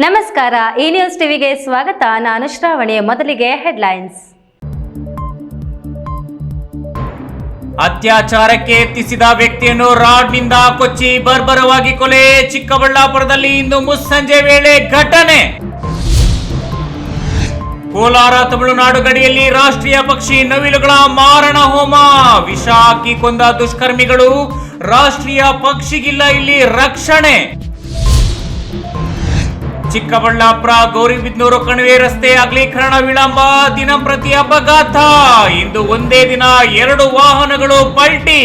ನಮಸ್ಕಾರ, ಈ ನ್ಯೂಸ್ ಟಿವಿಗೆ ಸ್ವಾಗತ. ನಾನು ಶ್ರಾವಣಿ. ಮೊದಲಿಗೆ ಹೆಡ್ಲೈನ್ಸ್. ಅತ್ಯಾಚಾರಕ್ಕೆ ಯತ್ನಿಸಿದ ವ್ಯಕ್ತಿಯನ್ನು ರಾಡ್ನಿಂದ ಕೊಚ್ಚಿ ಬರ್ಬರವಾಗಿ ಕೊಲೆ. ಚಿಕ್ಕಬಳ್ಳಾಪುರದಲ್ಲಿ ಇಂದು ಮುಸ್ಸಂಜೆ ವೇಳೆ ಘಟನೆ. ಕೋಲಾರ ತಮಿಳುನಾಡು ಗಡಿಯಲ್ಲಿ ರಾಷ್ಟ್ರೀಯ ಪಕ್ಷಿ ನವಿಲುಗಳ ಮಾರಣ ಹೋಮ. ವಿಷ ಹಾಕಿ ಕೊಂದ ದುಷ್ಕರ್ಮಿಗಳು. ರಾಷ್ಟ್ರೀಯ ಪಕ್ಷಿಗಿಲ್ಲ ಇಲ್ಲಿ ರಕ್ಷಣೆ. ಚಿಕ್ಕಬಳ್ಳಾಪುರ ಗೌರಿಬಿದನೂರು ಕಣಿವೆ ರಸ್ತೆ ಅಗಲೀಕರಣ ವಿಳಂಬ. ದಿನಂಪ್ರತಿ ಅಪಘಾತ. ಇಂದು ಒಂದೇ ದಿನ 2 ವಾಹನಗಳು ಪಲ್ಟಿ.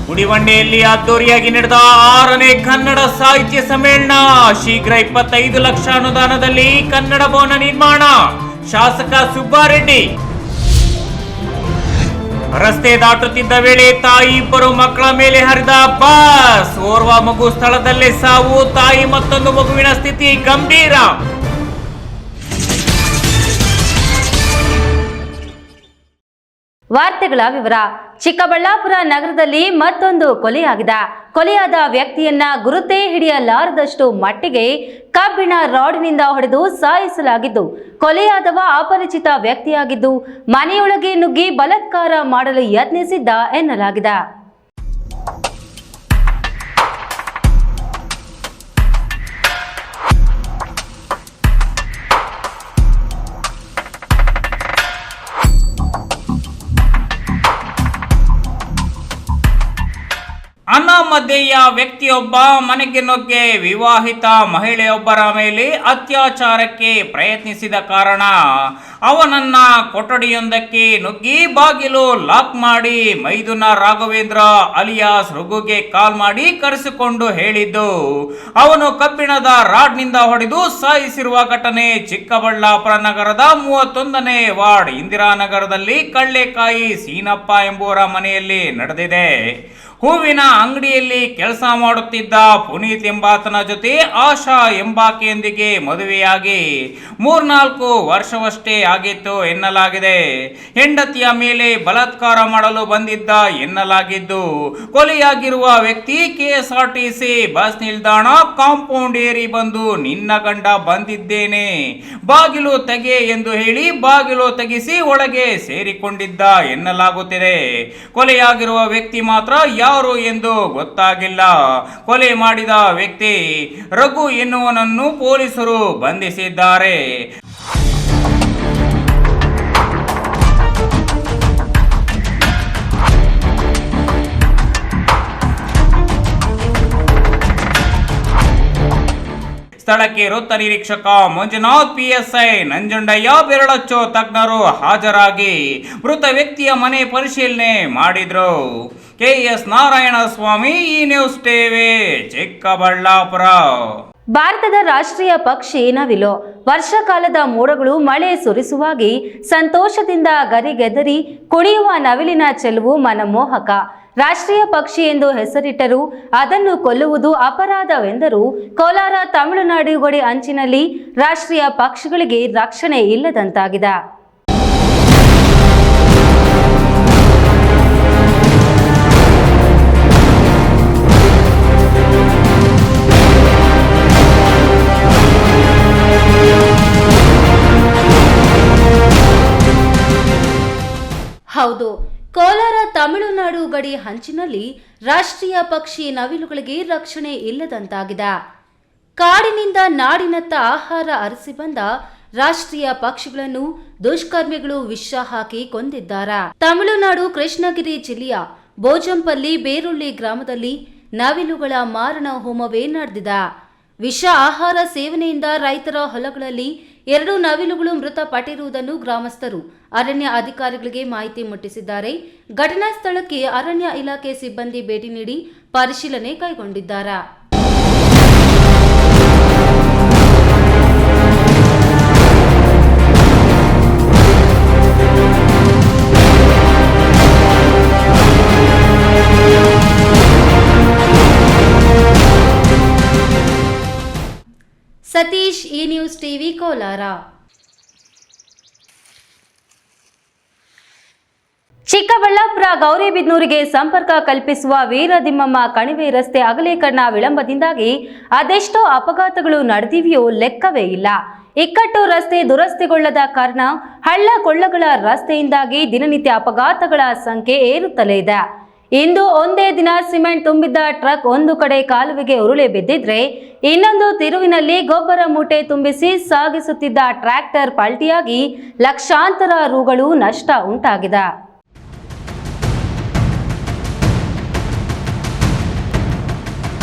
ಗುಡಿಬಂಡೆಯಲ್ಲಿ ಅದ್ದೂರಿಯಾಗಿ ನಡೆದ 6ನೇ ಕನ್ನಡ ಸಾಹಿತ್ಯ ಸಮ್ಮೇಳನ. ಶೀಘ್ರ 25 ಲಕ್ಷ ಅನುದಾನದಲ್ಲಿ ಕನ್ನಡ ಭವನ ನಿರ್ಮಾಣ. ಶಾಸಕ ಸುಬ್ಬಾರೆಡ್ಡಿ. ರಸ್ತೆ ದಾಟುತ್ತಿದ್ದ ವೇಳೆ ತಾಯಿ ಇಬ್ಬರು ಮಕ್ಕಳ ಮೇಲೆ ಹರಿದ ಬಸ್. ಓರ್ವ ಮಗು ಸ್ಥಳದಲ್ಲೇ ಸಾವು. ತಾಯಿ ಮತ್ತೊಂದು ಮಗುವಿನ ಸ್ಥಿತಿ ಗಂಭೀರ. ವಾರ್ತೆಗಳ ವಿವರ. ಚಿಕ್ಕಬಳ್ಳಾಪುರ ನಗರದಲ್ಲಿ ಮತ್ತೊಂದು ಕೊಲೆಯಾಗಿದೆ. ಕೊಲೆಯಾದ ವ್ಯಕ್ತಿಯನ್ನ ಗುರುತೇ ಹಿಡಿಯಲಾರದಷ್ಟು ಮಟ್ಟಿಗೆ ಕಬ್ಬಿಣ ರಾಡ್ನಿಂದ ಹೊಡೆದು ಸಾಯಿಸಲಾಗಿದ್ದು, ಕೊಲೆಯಾದವ ಅಪರಿಚಿತ ವ್ಯಕ್ತಿಯಾಗಿದ್ದು ಮನೆಯೊಳಗೆ ನುಗ್ಗಿ ಬಲಾತ್ಕಾರ ಮಾಡಲು ಯತ್ನಿಸಿದ್ದ ಎನ್ನಲಾಗಿದೆ. ಅನಾಮಧೇಯ ವ್ಯಕ್ತಿಯೊಬ್ಬ ಮನೆಗೆ ನುಗ್ಗಿ ವಿವಾಹಿತ ಮಹಿಳೆಯೊಬ್ಬರ ಮೇಲೆ ಅತ್ಯಾಚಾರಕ್ಕೆ ಪ್ರಯತ್ನಿಸಿದ ಕಾರಣ ಅವನನ್ನ ಕೊಠಡಿಯೊಂದಕ್ಕೆ ನುಗ್ಗಿ ಬಾಗಿಲು ಲಾಕ್ ಮಾಡಿ ಮೈದುನ ರಾಘವೇಂದ್ರ ಅಲಿಯಾಸ್ ರಘುಗೆ ಕಾಲ್ ಮಾಡಿ ಕರೆಸಿಕೊಂಡು ಹೇಳಿದ್ದು, ಅವನು ಕಬ್ಬಿಣದ ರಾಡ್ನಿಂದ ಹೊಡೆದು ಸಾಯಿಸಿರುವ ಘಟನೆ ಚಿಕ್ಕಬಳ್ಳಾಪುರ ನಗರದ 31ನೇ ವಾರ್ಡ್ ಇಂದಿರಾನಗರದಲ್ಲಿ ಕಳ್ಳೆಕಾಯಿ ಸೀನಪ್ಪ ಎಂಬುವರ ಮನೆಯಲ್ಲಿ ನಡೆದಿದೆ. ಹೂವಿನ ಅಂಗಡಿಯಲ್ಲಿ ಕೆಲಸ ಮಾಡುತ್ತಿದ್ದ ಪುನೀತ್ ಎಂಬಾತನ ಜೊತೆ ಆಶಾ ಎಂಬಾಕೆಯೊಂದಿಗೆ ಮದುವೆಯಾಗಿ 3-4 ವರ್ಷವಷ್ಟೇ ಆಗಿತ್ತು ಎನ್ನಲಾಗಿದೆ. ಹೆಂಡತಿಯ ಮೇಲೆ ಬಲಾತ್ಕಾರ ಮಾಡಲು ಬಂದಿದ್ದ ಎನ್ನಲಾಗಿದ್ದು, ಕೊಲೆಯಾಗಿರುವ ವ್ಯಕ್ತಿ ಕೆಎಸ್ಆರ್ಟಿಸಿ ಬಸ್ ನಿಲ್ದಾಣ ಕಾಂಪೌಂಡ್ ಏರಿ ಬಂದು ನಿನ್ನ ಗಂಡ ಬಂದಿದ್ದೇನೆ, ಬಾಗಿಲು ತೆಗೆ ಎಂದು ಹೇಳಿ ಬಾಗಿಲು ತೆಗೆಸಿ ಒಳಗೆ ಸೇರಿಕೊಂಡಿದ್ದ ಎನ್ನಲಾಗುತ್ತಿದೆ. ಕೊಲೆಯಾಗಿರುವ ವ್ಯಕ್ತಿ ಮಾತ್ರ ಯಾರು ಎಂದು ಗೊತ್ತಾಗಿಲ್ಲ. ಕೊಲೆ ಮಾಡಿದ ವ್ಯಕ್ತಿ ರಘು ಎನ್ನುವನನ್ನು ಪೊಲೀಸರು ಬಂಧಿಸಿದ್ದಾರೆ. ಸ್ಥಳಕ್ಕೆ ವೃತ್ತ ನಿರೀಕ್ಷಕ ಮಂಜುನಾಥ್, ಪಿಎಸ್ಐ ನಂಜುಂಡಯ್ಯ, ಬೆರಳಚ್ಚು ತಜ್ಞರು ಹಾಜರಾಗಿ ಮೃತ ವ್ಯಕ್ತಿಯ ಮನೆ ಪರಿಶೀಲನೆ ಮಾಡಿದ್ರು. ಕೆಎಸ್ ನಾರಾಯಣ ಸ್ವಾಮಿ, ಈ ನ್ಯೂಸ್ ಟಿವಿ, ಚಿಕ್ಕಬಳ್ಳಾಪುರ. ಭಾರತದ ರಾಷ್ಟ್ರೀಯ ಪಕ್ಷಿ ನವಿಲು. ವರ್ಷಕಾಲದ ಮೋಡಗಳು ಮಳೆ ಸುರಿಸುವಾಗಿ ಸಂತೋಷದಿಂದ ಗರಿಗೆದರಿ ಕುಣಿಯುವ ನವಿಲಿನ ಚೆಲುವು ಮನಮೋಹಕ. ರಾಷ್ಟ್ರೀಯ ಪಕ್ಷಿ ಎಂದು ಹೆಸರಿಟ್ಟರೂ ಅದನ್ನು ಕೊಲ್ಲುವುದು ಅಪರಾಧವೆಂದರು. ಕೋಲಾರ ತಮಿಳುನಾಡು ಗಡಿ ಅಂಚಿನಲ್ಲಿ ರಾಷ್ಟ್ರೀಯ ಪಕ್ಷಿಗಳಿಗೆ ರಕ್ಷಣೆ ಇಲ್ಲದಂತಾಗಿದೆ. ಹೌದು, ಕೋಲಾರ ತಮಿಳುನಾಡು ಗಡಿ ಹಂಚಿನಲ್ಲಿ ರಾಷ್ಟ್ರೀಯ ಪಕ್ಷಿ ನವಿಲುಗಳಿಗೆ ರಕ್ಷಣೆ ಇಲ್ಲದಂತಾಗಿದೆ. ಕಾಡಿನಿಂದ ನಾಡಿನತ್ತ ಆಹಾರ ಅರಸಿ ಬಂದ ರಾಷ್ಟ್ರೀಯ ಪಕ್ಷಿಗಳನ್ನು ದುಷ್ಕರ್ಮಿಗಳು ವಿಷ ಹಾಕಿ ಕೊಂದಿದ್ದಾರೆ. ತಮಿಳುನಾಡು ಕೃಷ್ಣಗಿರಿ ಜಿಲ್ಲೆಯ ಬೋಜಂಪಲ್ಲಿ ಬೇರುಳ್ಳಿ ಗ್ರಾಮದಲ್ಲಿ ನವಿಲುಗಳ ಮಾರಣ ಹೋಮವೇ ನಡೆದಿದೆ. ವಿಷ ಆಹಾರ ಸೇವನೆಯಿಂದ ರೈತರ ಹೊಲಗಳಲ್ಲಿ 2 ನವಿಲುಗಳು ಮೃತಪಟ್ಟಿರುವುದನ್ನು ಗ್ರಾಮಸ್ಥರು ಅರಣ್ಯ ಅಧಿಕಾರಿಗಳಿಗೆ ಮಾಹಿತಿ ಮುಟ್ಟಿಸಿದ್ದಾರೆ. ಘಟನಾ ಸ್ಥಳಕ್ಕೆ ಅರಣ್ಯ ಇಲಾಖೆ ಸಿಬ್ಬಂದಿ ಭೇಟಿ ನೀಡಿ ಪರಿಶೀಲನೆ ಕೈಗೊಂಡಿದ್ದಾರೆ. ಸತೀಶ್, ಈ ನ್ಯೂಸ್ ಟಿವಿ, ಕೋಲಾರ. ಚಿಕ್ಕಬಳ್ಳಾಪುರ ಗೌರಿಬಿದನೂರಿಗೆ ಸಂಪರ್ಕ ಕಲ್ಪಿಸುವ ವೀರದಿಮ್ಮಮ್ಮ ಕಣಿವೆ ರಸ್ತೆ ಅಗಲೀಕರಣ ವಿಳಂಬದಿಂದಾಗಿ ಅದೆಷ್ಟೋ ಅಪಘಾತಗಳು ನಡೆದಿವೆಯೋ ಲೆಕ್ಕವೇ ಇಲ್ಲ. ಇಕ್ಕಟ್ಟು ರಸ್ತೆ ದುರಸ್ತಿಗೊಳ್ಳದ ಕಾರಣ ಹಳ್ಳ ಕೊಳ್ಳಗಳ ರಸ್ತೆಯಿಂದಾಗಿ ದಿನನಿತ್ಯ ಅಪಘಾತಗಳ ಸಂಖ್ಯೆ ಏರುತ್ತಲೇ ಇದೆ. ಇಂದು ಒಂದೇ ದಿನ ಸಿಮೆಂಟ್ ತುಂಬಿದ್ದ ಟ್ರಕ್ ಒಂದು ಕಡೆ ಕಾಲುವೆಗೆ ಉರುಳಿ ಬಿದ್ದಿದ್ರೆ ಇನ್ನೊಂದು ತಿರುವಿನಲ್ಲಿ ಗೊಬ್ಬರ ಮೂಟೆ ತುಂಬಿಸಿ ಸಾಗಿಸುತ್ತಿದ್ದ ಟ್ರ್ಯಾಕ್ಟರ್ ಪಲ್ಟಿಯಾಗಿ ಲಕ್ಷಾಂತರ ರುಗಳು ನಷ್ಟ ಉಂಟಾಗಿದೆ.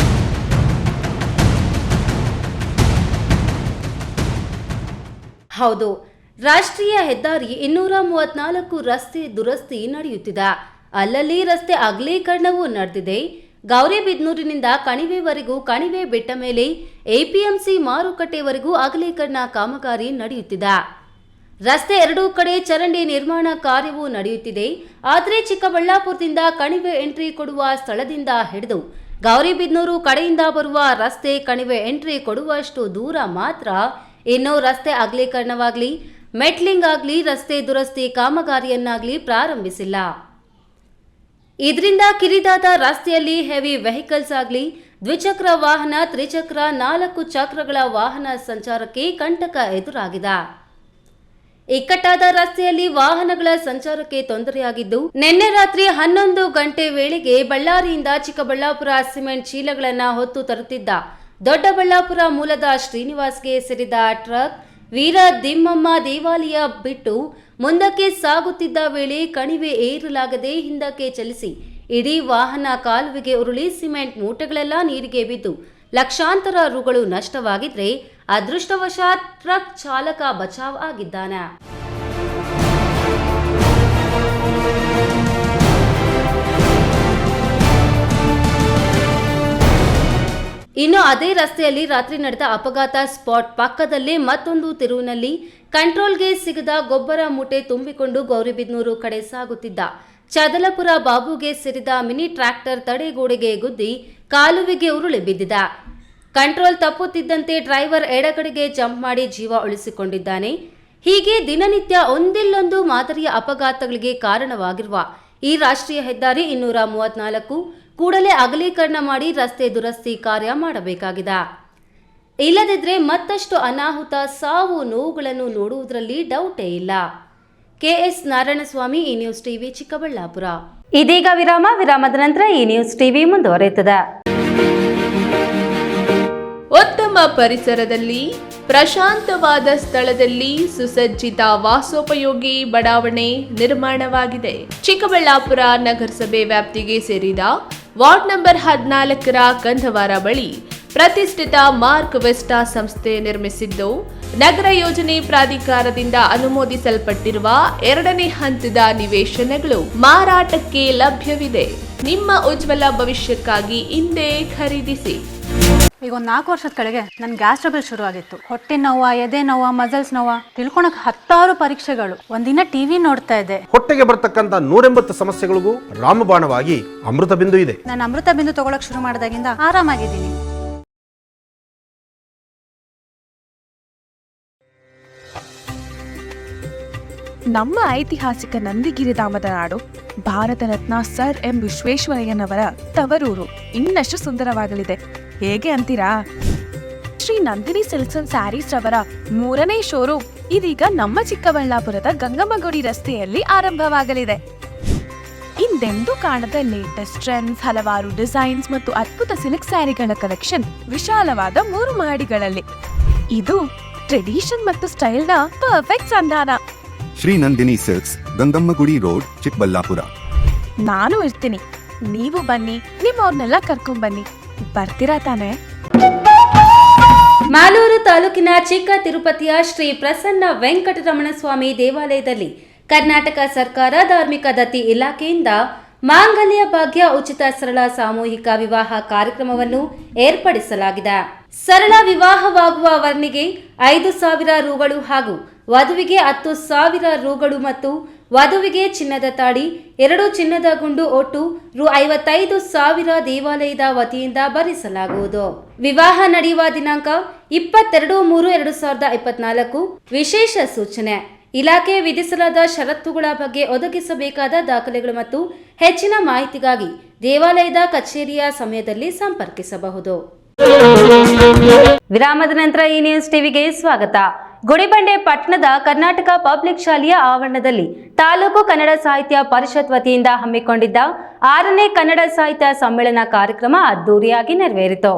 ಹೌದು, ರಾಷ್ಟ್ರೀಯ ಹೆದ್ದಾರಿ 234 ರಸ್ತೆ ದುರಸ್ತಿ ನಡೆಯುತ್ತಿದೆ. ಅಲ್ಲಲ್ಲಿ ರಸ್ತೆ ಅಗಲೀಕರಣವೂ ನಡೆದಿದೆ. ಗೌರಿಬಿದನೂರಿನಿಂದ ಕಣಿವೆವರೆಗೂ, ಕಣಿವೆ ಬಿಟ್ಟ ಮೇಲೆ ಎಪಿಎಂಸಿ ಮಾರುಕಟ್ಟೆವರೆಗೂ ಅಗಲೀಕರಣ ಕಾಮಗಾರಿ ನಡೆಯುತ್ತಿದೆ. ರಸ್ತೆ ಎರಡೂ ಕಡೆ ಚರಂಡಿ ನಿರ್ಮಾಣ ಕಾರ್ಯವೂ ನಡೆಯುತ್ತಿದೆ. ಆದರೆ ಚಿಕ್ಕಬಳ್ಳಾಪುರದಿಂದ ಕಣಿವೆ ಎಂಟ್ರಿ ಕೊಡುವ ಸ್ಥಳದಿಂದ ಹಿಡಿದು ಗೌರಿಬಿದನೂರು ಕಡೆಯಿಂದ ಬರುವ ರಸ್ತೆ ಕಣಿವೆ ಎಂಟ್ರಿ ಕೊಡುವಷ್ಟು ದೂರ ಮಾತ್ರ ಇನ್ನೂ ರಸ್ತೆ ಅಗಲೀಕರಣವಾಗಲಿ, ಮೆಟ್ಲಿಂಗ್ ಆಗಲಿ, ರಸ್ತೆ ದುರಸ್ತಿ ಕಾಮಗಾರಿಯನ್ನಾಗಲಿ ಪ್ರಾರಂಭಿಸಿಲ್ಲ. ಇದರಿಂದ ಕಿರಿದಾದ ರಸ್ತೆಯಲ್ಲಿ ಹೆವಿ ವೆಹಿಕಲ್ಸ್ ಆಗಲಿ, ದ್ವಿಚಕ್ರ ವಾಹನ, ತ್ರಿಚಕ್ರ, 4 ಚಕ್ರಗಳ ವಾಹನ ಸಂಚಾರಕ್ಕೆ ಕಂಟಕ ಎದುರಾಗಿದೆ. ಇಕ್ಕಟ್ಟಾದ ರಸ್ತೆಯಲ್ಲಿ ವಾಹನಗಳ ಸಂಚಾರಕ್ಕೆ ತೊಂದರೆಯಾಗಿದ್ದು, ನಿನ್ನೆ ರಾತ್ರಿ 11 ಗಂಟೆ ವೇಳೆಗೆ ಬಳ್ಳಾರಿಯಿಂದ ಚಿಕ್ಕಬಳ್ಳಾಪುರ ಸಿಮೆಂಟ್ ಚೀಲಗಳನ್ನು ಹೊತ್ತು ತರುತ್ತಿದ್ದ ದೊಡ್ಡಬಳ್ಳಾಪುರ ಮೂಲದ ಶ್ರೀನಿವಾಸ್ಗೆ ಸೇರಿದ ಟ್ರಕ್ ವೀರದಿಮ್ಮಮ್ಮ ದೇವಾಲಯ ಬಿಟ್ಟು ಮುಂದಕ್ಕೆ ಸಾಗುತ್ತಿದ್ದ ವೇಳೆ ಕಣಿವೆ ಏರಲಾಗದೆ ಹಿಂದಕ್ಕೆ ಚಲಿಸಿ ಇಡೀ ವಾಹನ ಕಾಲುವೆಗೆ ಉರುಳಿ ಸಿಮೆಂಟ್ ಮೂಟೆಗಳೆಲ್ಲ ನೀರಿಗೆ ಬಿದ್ದು ಲಕ್ಷಾಂತರ ರುಗಳು ನಷ್ಟವಾಗಿದ್ರೆ ಅದೃಷ್ಟವಶಾತ್ ಟ್ರಕ್ ಚಾಲಕ ಬಚಾವ್ ಆಗಿದ್ದಾನೆ. ಇನ್ನು ಅದೇ ರಸ್ತೆಯಲ್ಲಿ ರಾತ್ರಿ ನಡೆದ ಅಪಘಾತ ಸ್ಪಾಟ್ ಪಕ್ಕದಲ್ಲೇ ಮತ್ತೊಂದು ತಿರುವಿನಲ್ಲಿ ಕಂಟ್ರೋಲ್ಗೆ ಸಿಗದ ಗೊಬ್ಬರ ಮೂಟೆ ತುಂಬಿಕೊಂಡು ಗೌರಿಬಿದನೂರು ಕಡೆ ಸಾಗುತ್ತಿದ್ದ ಚದಲಪುರ ಬಾಬುಗೆ ಸೇರಿದ ಮಿನಿ ಟ್ರ್ಯಾಕ್ಟರ್ ತಡೆಗೋಡೆಗೆ ಗುದ್ದಿ ಕಾಲುವೆಗೆ ಉರುಳಿ ಬಿದ್ದಿದೆ. ಕಂಟ್ರೋಲ್ ತಪ್ಪುತ್ತಿದ್ದಂತೆ ಡ್ರೈವರ್ ಎಡಗಡೆಗೆ ಜಂಪ್ ಮಾಡಿ ಜೀವ ಉಳಿಸಿಕೊಂಡಿದ್ದಾನೆ. ಹೀಗೆ ದಿನನಿತ್ಯ ಒಂದಿಲ್ಲೊಂದು ಮಾದರಿಯ ಅಪಘಾತಗಳಿಗೆ ಕಾರಣವಾಗಿರುವ ಈ ರಾಷ್ಟ್ರೀಯ ಹೆದ್ದಾರಿ 234 ಕೂಡಲೇ ಅಗಲೀಕರಣ ಮಾಡಿ ರಸ್ತೆ ದುರಸ್ತಿ ಕಾರ್ಯ ಮಾಡಬೇಕಾಗಿದೆ. ಇಲ್ಲದಿದ್ದರೆ ಮತ್ತಷ್ಟು ಅನಾಹುತ, ಸಾವು ನೋವುಗಳನ್ನು ನೋಡುವುದರಲ್ಲಿ ಡೌಟೇ ಇಲ್ಲ. ಕೆಎಸ್ ನಾರಾಯಣಸ್ವಾಮಿ, ಈ ನ್ಯೂಸ್ ಟಿವಿ, ಚಿಕ್ಕಬಳ್ಳಾಪುರ. ಇದೀಗ ವಿರಾಮದ ನಂತರ ಈ ನ್ಯೂಸ್ ಟಿವಿ ಮುಂದುವರೆಯುತ್ತದೆ. ಉತ್ತಮ ಪರಿಸರದಲ್ಲಿ, ಪ್ರಶಾಂತವಾದ ಸ್ಥಳದಲ್ಲಿ ಸುಸಜ್ಜಿತ ವಾಸೋಪಯೋಗಿ ಬಡಾವಣೆ ನಿರ್ಮಾಣವಾಗಿದೆ. ಚಿಕ್ಕಬಳ್ಳಾಪುರ ನಗರಸಭೆ ವ್ಯಾಪ್ತಿಗೆ ಸೇರಿದ ವಾರ್ಡ್ ನಂಬರ್ 14ರ ಕಂದವಾರ ಬಳಿ ಪ್ರತಿಷ್ಠಿತ ಮಾರ್ಕ್ ವೆಸ್ಟಾ ಸಂಸ್ಥೆ ನಿರ್ಮಿಸಿದ್ದು, ನಗರ ಯೋಜನೆ ಪ್ರಾಧಿಕಾರದಿಂದ ಅನುಮೋದಿಸಲ್ಪಟ್ಟಿರುವ 2ನೇ ಹಂತದ ನಿವೇಶನಗಳು ಮಾರಾಟಕ್ಕೆ ಲಭ್ಯವಿದೆ. ನಿಮ್ಮ ಉಜ್ವಲ ಭವಿಷ್ಯಕ್ಕಾಗಿ ಇಂದೇ ಖರೀದಿಸಿ. ಈಗ ಒಂದು 4 ವರ್ಷದ ಕೆಳಗೆ ನನ್ನ ಗ್ಯಾಸ್ ಟ್ರಬಲ್ ಶುರು ಆಗಿತ್ತು. ಹೊಟ್ಟೆ ನೋವ, ಎದೆ ನೋವ, ಮಸಲ್ಸ್ ನೋವ, ತಿಳ್ಕೊಳಕ್ 10 ಪರೀಕ್ಷೆಗಳು. ಒಂದಿನ ಟಿವಿ ನೋಡ್ತಾ ಇದ್ದೆ. ಹೊಟ್ಟೆಗೆ ಬರ್ತಕ್ಕಂಥ 180 ಸಮಸ್ಯೆಗಳಿಗೂ ರಾಮಬಾಣವಾಗಿ ಅಮೃತ ಬಿಂದು ಇದೆ. ನಾನು ಅಮೃತ ಬಿಂದು ತಗೊಳಕ್ ಶುರು ಮಾಡಿದಾಗಿಂದ ಆರಾಮಾಗಿದ್ದೀನಿ. ನಮ್ಮ ಐತಿಹಾಸಿಕ ನಂದಿಗಿರಿಧಾಮದ ನಾಡು, ಭಾರತ ರತ್ನ ಸರ್ ಎಂ ವಿಶ್ವೇಶ್ವರಯ್ಯನವರ ತವರೂರು ಇನ್ನಷ್ಟು ಸುಂದರವಾಗಲಿದೆ. ಹೇಗೆ ಅಂತೀರಾ? ಶ್ರೀ ನಂದಿನಿ ಸಿಲ್ಕ್ಸ್ ಅಂಡ್ ಸ್ಯಾರೀಸ್ ರವರ 3ನೇ ಶೋರೂಮ್ ಇದೀಗ ನಮ್ಮ ಚಿಕ್ಕಬಳ್ಳಾಪುರದ ಗಂಗಮ್ಮಗುಡಿ ರಸ್ತೆಯಲ್ಲಿ ಆರಂಭವಾಗಲಿದೆ. ಹಿಂದೆಂದೂ ಕಾಣದ ಲೇಟೆಸ್ಟ್ ಟ್ರೆಂಡ್ಸ್, ಹಲವಾರು ಡಿಸೈನ್ಸ್ ಮತ್ತು ಅದ್ಭುತ ಸಿಲ್ಕ್ ಸ್ಯಾರಿಗಳ ಕಲೆಕ್ಷನ್ ವಿಶಾಲವಾದ 3 ಮಹಡಿಗಳಲ್ಲಿ. ಇದು ಟ್ರೆಡಿಷನ್ ಮತ್ತು ಸ್ಟೈಲ್ನ ಪರ್ಫೆಕ್ಟ್ ಸಂಧಾನ. Shri Nandini silks, Gangammagudi road, Chikkaballapur. ನಾನು ಇರ್ತೀನಿ, ನೀವು ಬನ್ನಿ, ನಿಮ್ಮವ್ರನ್ನೆಲ್ಲ ಕರ್ಕೊಂಡ್ಬನ್ನಿ. ಬರ್ತೀರಾ ತಾನೆ? ಮಾಲೂರು ತಾಲೂಕಿನ ಚಿಕ್ಕ ತಿರುಪತಿಯ ಶ್ರೀ ಪ್ರಸನ್ನ ವೆಂಕಟರಮಣ ಸ್ವಾಮಿ ದೇವಾಲಯದಲ್ಲಿ ಕರ್ನಾಟಕ ಸರ್ಕಾರ ಧಾರ್ಮಿಕ ದತ್ತಿ ಇಲಾಖೆಯಿಂದ ಮಾಂಗಲ್ಯ ಭಾಗ್ಯ ಉಚಿತ ಸರಳ ಸಾಮೂಹಿಕ ವಿವಾಹ ಕಾರ್ಯಕ್ರಮವನ್ನು ಏರ್ಪಡಿಸಲಾಗಿದೆ. ಸರಳ ವಿವಾಹವಾಗುವ ವರ್ಣಿಗೆ 5,000 ರುಗಳು ಹಾಗೂ ವಧುವಿಗೆ 10,000 ರುಗಳು ಮತ್ತು ವಧುವಿಗೆ ಚಿನ್ನದ ತಾಳಿ, 2 ಚಿನ್ನದ ಗುಂಡು ಒಟ್ಟು ರು 55,000 ದೇವಾಲಯದ ವತಿಯಿಂದ ಭರಿಸಲಾಗುವುದು. ವಿವಾಹ ನಡೆಯುವ ದಿನಾಂಕ 22/3/2024. ವಿಶೇಷ ಸೂಚನೆ: ಇಲಾಖೆ ವಿಧಿಸಲಾದ ಷರತ್ತುಗಳ ಬಗ್ಗೆ ಒದಗಿಸಬೇಕಾದ ದಾಖಲೆಗಳು ಮತ್ತು ಹೆಚ್ಚಿನ ಮಾಹಿತಿಗಾಗಿ ದೇವಾಲಯದ ಕಚೇರಿಯ ಸಮಯದಲ್ಲಿ ಸಂಪರ್ಕಿಸಬಹುದು. ವಿರಾಮದ ನಂತರ ಈ ನ್ಯೂಸ್ ಟಿವಿಗೆ ಸ್ವಾಗತ. ಗುಡಿಬಂಡೆ ಪಟ್ಟಣದ ಕರ್ನಾಟಕ ಪಬ್ಲಿಕ್ ಶಾಲೆಯ ಆವರಣದಲ್ಲಿ ತಾಲೂಕು ಕನ್ನಡ ಸಾಹಿತ್ಯ ಪರಿಷತ್ ವತಿಯಿಂದ ಹಮ್ಮಿಕೊಂಡಿದ್ದ 6ನೇ ಕನ್ನಡ ಸಾಹಿತ್ಯ ಸಮ್ಮೇಳನ ಕಾರ್ಯಕ್ರಮ ಅದ್ದೂರಿಯಾಗಿ ನೆರವೇರಿತು.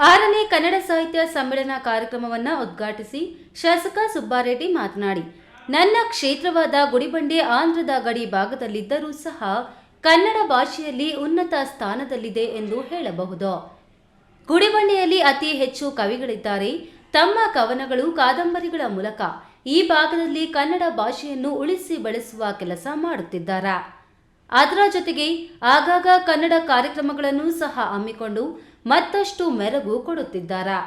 ಆರನೇ ಕನ್ನಡ ಸಾಹಿತ್ಯ ಸಮ್ಮೇಳನ ಕಾರ್ಯಕ್ರಮವನ್ನು ಉದ್ಘಾಟಿಸಿ ಶಾಸಕ ಸುಬ್ಬಾರೆಡ್ಡಿ ಮಾತನಾಡಿ, ನನ್ನ ಕ್ಷೇತ್ರವಾದ ಗುಡಿಬಂಡೆ ಆಂಧ್ರದ ಗಡಿ ಭಾಗದಲ್ಲಿದ್ದರೂ ಸಹ ಕನ್ನಡ ಭಾಷೆಯಲ್ಲಿ ಉನ್ನತ ಸ್ಥಾನದಲ್ಲಿದೆ ಎಂದು ಹೇಳಬಹುದು. ಗುಡಿಬಂಡೆಯಲ್ಲಿ ಅತಿ ಹೆಚ್ಚು ಕವಿಗಳಿದ್ದಾರೆ. ತಮ್ಮ ಕವನಗಳು, ಕಾದಂಬರಿಗಳ ಮೂಲಕ ಈ ಭಾಗದಲ್ಲಿ ಕನ್ನಡ ಭಾಷೆಯನ್ನು ಉಳಿಸಿ ಬೆಳೆಸುವ ಕೆಲಸ ಮಾಡುತ್ತಿದ್ದಾರೆ. ಅದರ ಜೊತೆಗೆ ಆಗಾಗ ಕನ್ನಡ ಕಾರ್ಯಕ್ರಮಗಳನ್ನು ಸಹ ಹಮ್ಮಿಕೊಂಡು ಮತ್ತಷ್ಟು ಮೆರುಗು ಕೊಡುತ್ತಿದ್ದಾರೆ.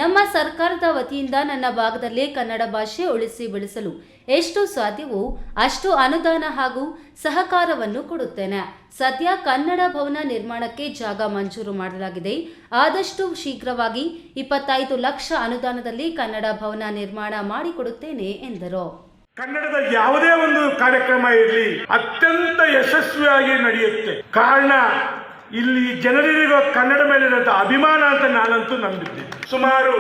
ನಮ್ಮ ಸರ್ಕಾರದ ವತಿಯಿಂದ ನನ್ನ ಭಾಗದಲ್ಲೇ ಕನ್ನಡ ಭಾಷೆ ಉಳಿಸಿ ಬೆಳೆಸಲು ಎಷ್ಟು ಸಾಧ್ಯವೋ ಅಷ್ಟು ಅನುದಾನ ಹಾಗೂ ಸಹಕಾರವನ್ನು ಕೊಡುತ್ತೇನೆ. ಸದ್ಯ ಕನ್ನಡ ಭವನ ನಿರ್ಮಾಣಕ್ಕೆ ಜಾಗ ಮಂಜೂರು ಮಾಡಲಾಗಿದೆ. ಆದಷ್ಟು ಶೀಘ್ರವಾಗಿ 25 ಲಕ್ಷ ಅನುದಾನದಲ್ಲಿ ಕನ್ನಡ ಭವನ ನಿರ್ಮಾಣ ಮಾಡಿಕೊಡುತ್ತೇನೆ ಎಂದರು. ಕನ್ನಡದ ಯಾವುದೇ ಒಂದು ಕಾರ್ಯಕ್ರಮ ಇರಲಿ ಅತ್ಯಂತ ಯಶಸ್ವಿಯಾಗಿ ನಡೆಯುತ್ತೆ. ಕಾರಣ ಇಲ್ಲಿ ಜನರಿರೋ ಕನ್ನಡ ಮೇಲಿರೋಂಥ ಅಭಿಮಾನ ಅಂತ ನಾನಂತೂ ನಂಬಿದ್ದೆ. ಸುಮಾರು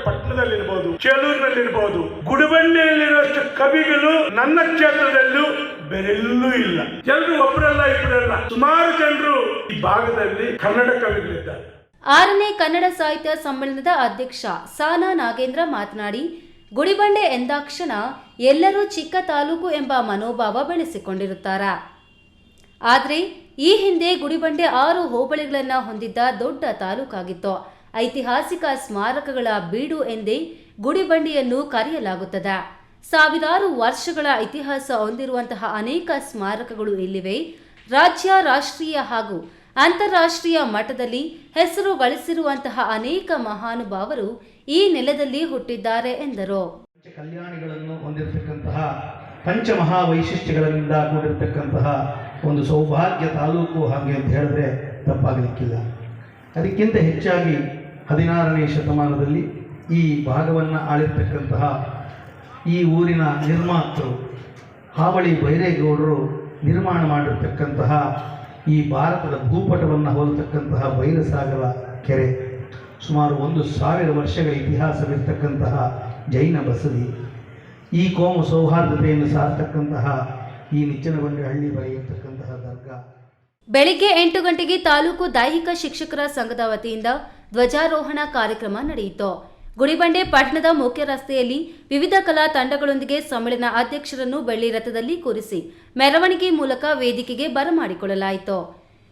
ಪಟ್ಟಣದಲ್ಲಿರ್ಬೋದು, ಚೇಳೂರಿನಲ್ಲಿರ್ಬೋದು, ಗುಡಿಬಂಡೆಯಲ್ಲಿರುವಷ್ಟು ಕವಿಗಳು ನನ್ನ ಕ್ಷೇತ್ರದಲ್ಲೂ ಬೇರೆಲ್ಲೂ ಇಲ್ಲ. ಜನರು ಒಬ್ಬರಲ್ಲ ಇಬ್ಬರಲ್ಲ, ಸುಮಾರು ಜನರು ಈ ಭಾಗದಲ್ಲಿ ಕನ್ನಡ ಕವಿಗಳಿದ್ದಾರೆ. 6ನೇ ಕನ್ನಡ ಸಾಹಿತ್ಯ ಸಮ್ಮೇಳನದ ಅಧ್ಯಕ್ಷ ಸಾನಾ ನಾಗೇಂದ್ರ ಮಾತನಾಡಿ, ಗುಡಿಬಂಡೆ ಎಂದಾಕ್ಷಣ ಎಲ್ಲರೂ ಚಿಕ್ಕ ತಾಲೂಕು ಎಂಬ ಮನೋಭಾವ ಬೆಳೆಸಿಕೊಂಡಿರುತ್ತಾರೆ. ಆದರೆ ಈ ಹಿಂದೆ ಗುಡಿಬಂಡೆ 6 ಹೋಬಳಿಗಳನ್ನು ಹೊಂದಿದ್ದ ದೊಡ್ಡ ತಾಲೂಕಾಗಿತ್ತು. ಐತಿಹಾಸಿಕ ಸ್ಮಾರಕಗಳ ಬೀಡು ಎಂದೇ ಗುಡಿಬಂಡೆಯನ್ನು ಕರೆಯಲಾಗುತ್ತದೆ. ಸಾವಿರಾರು ವರ್ಷಗಳ ಇತಿಹಾಸ ಹೊಂದಿರುವಂತಹ ಅನೇಕ ಸ್ಮಾರಕಗಳು ಇಲ್ಲಿವೆ. ರಾಜ್ಯ, ರಾಷ್ಟ್ರೀಯ ಹಾಗೂ ಅಂತಾರಾಷ್ಟ್ರೀಯ ಮಟ್ಟದಲ್ಲಿ ಹೆಸರು ಗಳಿಸಿರುವಂತಹ ಅನೇಕ ಮಹಾನುಭಾವರು ಈ ನೆಲದಲ್ಲಿ ಹುಟ್ಟಿದ್ದಾರೆ ಎಂದರು. ಕಲ್ಯಾಣಿಗಳನ್ನು ಹೊಂದಿರತಕ್ಕಂತಹ ಪಂಚಮಹಾ ವೈಶಿಷ್ಟ್ಯಗಳಿಂದ ಕೂಡಿರತಕ್ಕಂತಹ ಒಂದು ಸೌಭಾಗ್ಯ ತಾಲೂಕು ಹಾಗೆ ಅಂತ ಹೇಳಿದ್ರೆ ತಪ್ಪಾಗಲಿಕ್ಕಿಲ್ಲ. ಅದಕ್ಕಿಂತ ಹೆಚ್ಚಾಗಿ 16ನೇ ಶತಮಾನದಲ್ಲಿ ಈ ಭಾಗವನ್ನು ಆಳಿರ್ತಕ್ಕಂತಹ ಈ ಊರಿನ ನಿರ್ಮಾತೃ ಹಾವಳಿ ಬೈರೇಗೌಡರು ನಿರ್ಮಾಣ ಮಾಡಿರ್ತಕ್ಕಂತಹ ಈ ಭಾರತದ ಭೂಪಟವನ್ನು ಹೋಲತಕ್ಕಂತಹ ಬೈರಸಾಗರ ಕೆರೆ, ಸುಮಾರು 1000 ವರ್ಷಗಳ ಇತಿಹಾಸವಿರ್ತಕ್ಕಂತಹ ಜೈನ ಬಸದಿ, ಈ ಕೋಮು ಸೌಹಾರ್ದತೆಯನ್ನು ಸಾರತಕ್ಕಂತಹ ಈ ನಿಚ್ಚನಗೊಂಡೆ ಹಳ್ಳಿ ಬಳಿ ಇರತಕ್ಕಂತಹ ದರ್ಗಾ. ಬೆಳಿಗ್ಗೆ 8 ಗಂಟೆಗೆ ತಾಲೂಕು ದೈಹಿಕ ಶಿಕ್ಷಕರ ಸಂಘದ ವತಿಯಿಂದ ಧ್ವಜಾರೋಹಣ ಕಾರ್ಯಕ್ರಮ ನಡೆಯಿತು. ಗುಡಿಬಂಡೆ ಪಟ್ಟಣದ ಮುಖ್ಯ ರಸ್ತೆಯಲ್ಲಿ ವಿವಿಧ ಕಲಾ ತಂಡಗಳೊಂದಿಗೆ ಸಮ್ಮೇಳನ ಅಧ್ಯಕ್ಷರನ್ನು ಬೆಳ್ಳಿ ರಥದಲ್ಲಿ ಕೂರಿಸಿ ಮೆರವಣಿಗೆ ಮೂಲಕ ವೇದಿಕೆಗೆ ಬರಮಾಡಿಕೊಳ್ಳಲಾಯಿತು.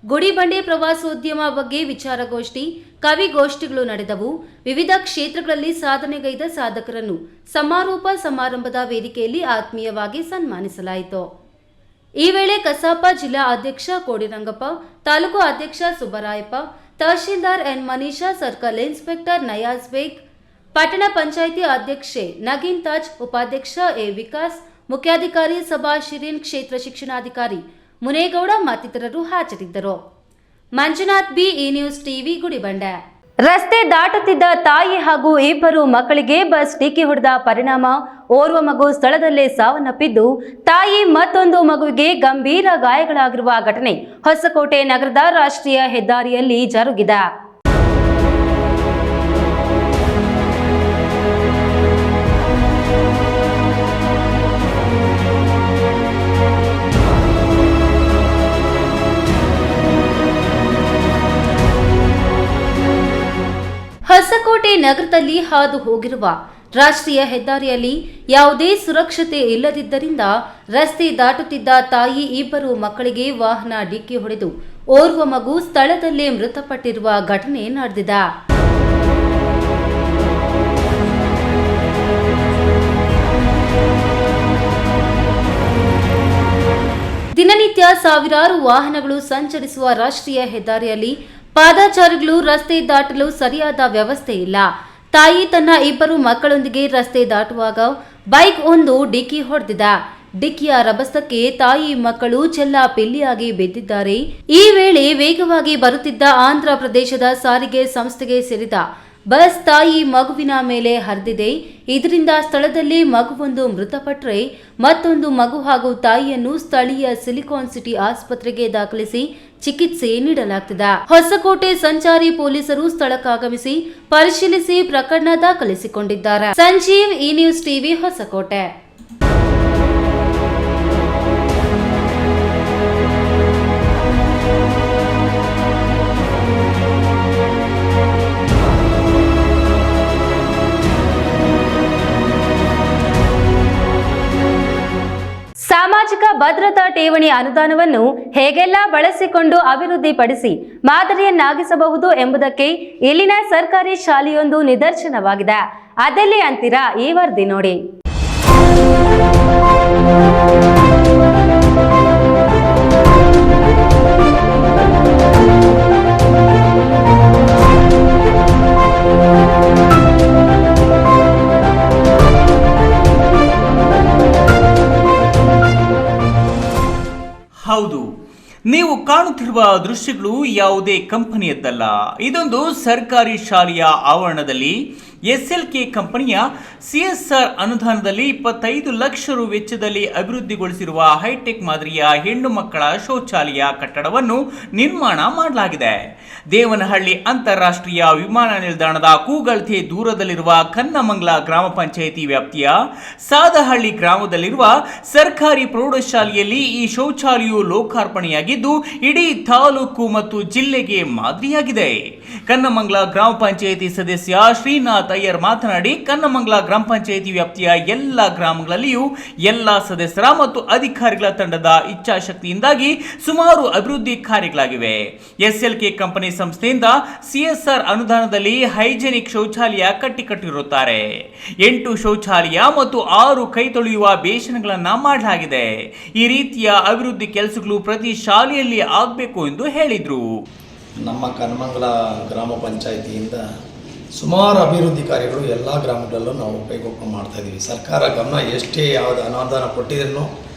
ಗುಡಿಬಂಡೆ ಪ್ರವಾಸೋದ್ಯಮ ಬಗ್ಗೆ ವಿಚಾರಗೋಷ್ಠಿ, ಕವಿಗೋಷ್ಠಿಗಳು ನಡೆದವು. ವಿವಿಧ ಕ್ಷೇತ್ರಗಳಲ್ಲಿ ಸಾಧನೆಗೈದ ಸಾಧಕರನ್ನು ಸಮಾರೋಪ ಸಮಾರಂಭದ ವೇದಿಕೆಯಲ್ಲಿ ಆತ್ಮೀಯವಾಗಿ ಸನ್ಮಾನಿಸಲಾಯಿತು. ಈ ವೇಳೆ ಕಸಾಪ ಜಿಲ್ಲಾ ಅಧ್ಯಕ್ಷ ಕೋಡಿರಂಗಪ್ಪ, ತಾಲೂಕು ಅಧ್ಯಕ್ಷ Subbarayappa, tahsildar N Manisha, circle inspector Nayaz Baig, ಪಟ್ಟಣ ಪಂಚಾಯಿತಿ ಅಧ್ಯಕ್ಷೆ ನಗೀನ್ ತಾಜ್, ಉಪಾಧ್ಯಕ್ಷ ಎ ವಿಕಾಸ್, ಮುಖ್ಯಾಧಿಕಾರಿ ಸಭಾ ಶಿರೀನ್, ಕ್ಷೇತ್ರ ಶಿಕ್ಷಣಾಧಿಕಾರಿ ಮುನೇಗೌಡ ಮತ್ತಿತರರು ಹಾಜರಿದ್ದರು. ಮಂಜುನಾಥ್ ಬಿ, ಈ ನ್ಯೂಸ್ ಟಿವಿ, ಗುಡಿಬಂಡೆ. ರಸ್ತೆ ದಾಟುತ್ತಿದ್ದ ತಾಯಿ ಹಾಗೂ 2 ಮಕ್ಕಳಿಗೆ ಬಸ್ ಡಿಕ್ಕಿ ಹೊಡೆದ ಪರಿಣಾಮ ಓರ್ವ ಮಗು ಸ್ಥಳದಲ್ಲೇ ಸಾವನ್ನಪ್ಪಿದ್ದು, ತಾಯಿ ಮತ್ತೊಂದು ಮಗುವಿಗೆ ಗಂಭೀರ ಗಾಯಗಳಾಗಿರುವ ಘಟನೆ ಹೊಸಕೋಟೆ ನಗರದ ರಾಷ್ಟ್ರೀಯ ಹೆದ್ದಾರಿಯಲ್ಲಿ ಜರುಗಿದೆ. ಹೊಸಕೋಟೆ ನಗರದಲ್ಲಿ ಹಾದು ಹೋಗಿರುವ ರಾಷ್ಟ್ರೀಯ ಹೆದ್ದಾರಿಯಲ್ಲಿ ಯಾವುದೇ ಸುರಕ್ಷತೆ ಇಲ್ಲದಿದ್ದರಿಂದ ರಸ್ತೆ ದಾಟುತ್ತಿದ್ದ ತಾಯಿ 2 ಮಕ್ಕಳಿಗೆ ವಾಹನ ಡಿಕ್ಕಿ ಹೊಡೆದು ಓರ್ವ ಮಗು ಸ್ಥಳದಲ್ಲೇ ಮೃತಪಟ್ಟಿರುವ ಘಟನೆ ನಡೆದಿದೆ. ದಿನನಿತ್ಯ ಸಾವಿರಾರು ವಾಹನಗಳು ಸಂಚರಿಸುವ ರಾಷ್ಟ್ರೀಯ ಹೆದ್ದಾರಿಯಲ್ಲಿ ಪಾದಚಾರಿಗಳು ರಸ್ತೆ ದಾಟಲು ಸರಿಯಾದ ವ್ಯವಸ್ಥೆ ಇಲ್ಲ. ತಾಯಿ ತನ್ನ 2 ಮಕ್ಕಳೊಂದಿಗೆ ರಸ್ತೆ ದಾಟುವಾಗ ಬೈಕ್ ಒಂದು ಡಿಕ್ಕಿ ಹೊಡೆದಿದೆ. ಡಿಕ್ಕಿಯ ರಭಸಕ್ಕೆ ತಾಯಿ ಮಕ್ಕಳು ಚೆಲ್ಲಾಪಿಲ್ಲಿಯಾಗಿ ಬಿದ್ದಿದ್ದಾರೆ. ಈ ವೇಳೆ ವೇಗವಾಗಿ ಬರುತ್ತಿದ್ದ ಆಂಧ್ರ ಪ್ರದೇಶದ ಸಾರಿಗೆ ಸಂಸ್ಥೆಗೆ ಸೇರಿದ ಬಸ್ ತಾಯಿ ಮಗುವಿನ ಮೇಲೆ ಹರಿದಿದೆ. ಇದರಿಂದ ಸ್ಥಳದಲ್ಲಿ ಮಗುವೊಂದು ಮೃತಪಟ್ಟರೆ ಮತ್ತೊಂದು ಮಗು ಹಾಗೂ ತಾಯಿಯನ್ನು ಸ್ಥಳೀಯ ಸಿಲಿಕಾನ್ ಸಿಟಿ ಆಸ್ಪತ್ರೆಗೆ ದಾಖಲಿಸಿ ಚಿಕಿತ್ಸೆ ನೀಡಲಾಗ್ತಿದೆ. ಹೊಸಕೋಟೆ ಸಂಚಾರಿ ಪೊಲೀಸರು ಸ್ಥಳಕ್ಕಾಗಮಿಸಿ ಪರಿಶೀಲಿಸಿ ಪ್ರಕರಣ ದಾಖಲಿಸಿಕೊಂಡಿದ್ದಾರೆ. ಸಂಜೀವ್, ಈ ನ್ಯೂಸ್ ಟಿವಿ, ಹೊಸಕೋಟೆ. ಸಾಮಾಜಿಕ ಭದ್ರತಾ ಠೇವಣಿ ಅನುದಾನವನ್ನು ಹೇಗೆಲ್ಲ ಬಳಸಿಕೊಂಡು ಅಭಿವೃದ್ಧಿಪಡಿಸಿ ಮಾದರಿಯನ್ನಾಗಿಸಬಹುದು ಎಂಬುದಕ್ಕೆ ಇಲ್ಲಿನ ಸರ್ಕಾರಿ ಶಾಲೆಯೊಂದು ನಿದರ್ಶನವಾಗಿದೆ. ಅದೆಲ್ಲಿ ಅಂತೀರಾ? ಈ ವರದಿ ನೋಡಿ. ಹೌದು, ನೀವು ಕಾಣುತ್ತಿರುವ ದೃಶ್ಯಗಳು ಯಾವುದೇ ಕಂಪನಿಯದ್ದಲ್ಲ. ಇದೊಂದು ಸರ್ಕಾರಿ ಶಾಲೆಯ ಆವರಣದಲ್ಲಿ SLK ಕಂಪನಿಯ CSR ಅನುದಾನದಲ್ಲಿ 25 ಲಕ್ಷ ರು ವೆಚ್ಚದಲ್ಲಿ ಅಭಿವೃದ್ಧಿಗೊಳಿಸಿರುವ ಹೈಟೆಕ್ ಮಾದರಿಯ ಹೆಣ್ಣು ಮಕ್ಕಳ ಶೌಚಾಲಯ ಕಟ್ಟಡವನ್ನು ನಿರ್ಮಾಣ ಮಾಡಲಾಗಿದೆ. ದೇವನಹಳ್ಳಿ ಅಂತಾರಾಷ್ಟ್ರೀಯ ವಿಮಾನ ನಿಲ್ದಾಣದ ಕೂಗಳತೆ ದೂರದಲ್ಲಿರುವ ಕನ್ನಮಂಗಲ ಗ್ರಾಮ ಪಂಚಾಯಿತಿ ವ್ಯಾಪ್ತಿಯ ಸಾದಹಳ್ಳಿ ಗ್ರಾಮದಲ್ಲಿರುವ ಸರ್ಕಾರಿ ಪ್ರೌಢಶಾಲೆಯಲ್ಲಿ ಈ ಶೌಚಾಲಯವು ಲೋಕಾರ್ಪಣೆಯಾಗಿದ್ದು ಇಡೀ ತಾಲೂಕು ಮತ್ತು ಜಿಲ್ಲೆಗೆ ಮಾದರಿಯಾಗಿದೆ. ಕನ್ನಮಂಗಲ ಗ್ರಾಮ ಪಂಚಾಯಿತಿ ಸದಸ್ಯ ಶ್ರೀನಾಥ್ ಅಯ್ಯರ್ ಮಾತನಾಡಿ, ಕನ್ನಮಂಗಲ ಗ್ರಾಮ ಪಂಚಾಯಿತಿ ವ್ಯಾಪ್ತಿಯ ಎಲ್ಲ ಗ್ರಾಮಗಳಲ್ಲಿಯೂ ಎಲ್ಲ ಸದಸ್ಯರ ಮತ್ತು ಅಧಿಕಾರಿಗಳ ತಂಡದ ಇಚ್ಛಾಶಕ್ತಿಯಿಂದಾಗಿ ಸುಮಾರು ಅಭಿವೃದ್ಧಿ ಕಾರ್ಯಗಳಾಗಿವೆ. SLK ಕಂಪನಿ ಸಂಸ್ಥೆಯಿಂದ CSR ಅನುದಾನದಲ್ಲಿ ಹೈಜೆನಿಕ್ ಶೌಚಾಲಯ ಕಟ್ಟಿರುತ್ತಾರೆ. 8 ಶೌಚಾಲಯ ಮತ್ತು 6 ಕೈ ತೊಳೆಯುವ ಬೇಸಿನ್ಗಳನ್ನ ಮಾಡಲಾಗಿದೆ. ಈ ರೀತಿಯ ಅಭಿವೃದ್ಧಿ ಕೆಲಸಗಳು ಪ್ರತಿ ಶಾಲೆಯಲ್ಲಿ ಆಗಬೇಕು ಎಂದು ಹೇಳಿದರು. ನಮ್ಮ ಕನ್ನಮಂಗಲ ಗ್ರಾಮ ಪಂಚಾಯಿತಿಯಿಂದ ಸುಮಾರು ಅಭಿವೃದ್ಧಿ ಕಾರ್ಯಗಳು ಎಲ್ಲ ಗ್ರಾಮಗಳಲ್ಲೂ ನಾವು ಕೈಗೊಳ್ಕೊಂಡು ಮಾಡ್ತಾಯಿದ್ದೀವಿ. ಸರ್ಕಾರ ಗಮನ ಎಷ್ಟೇ ಯಾವುದು ಅನುದಾನ ಕೊಟ್ಟಿದ್ರೂ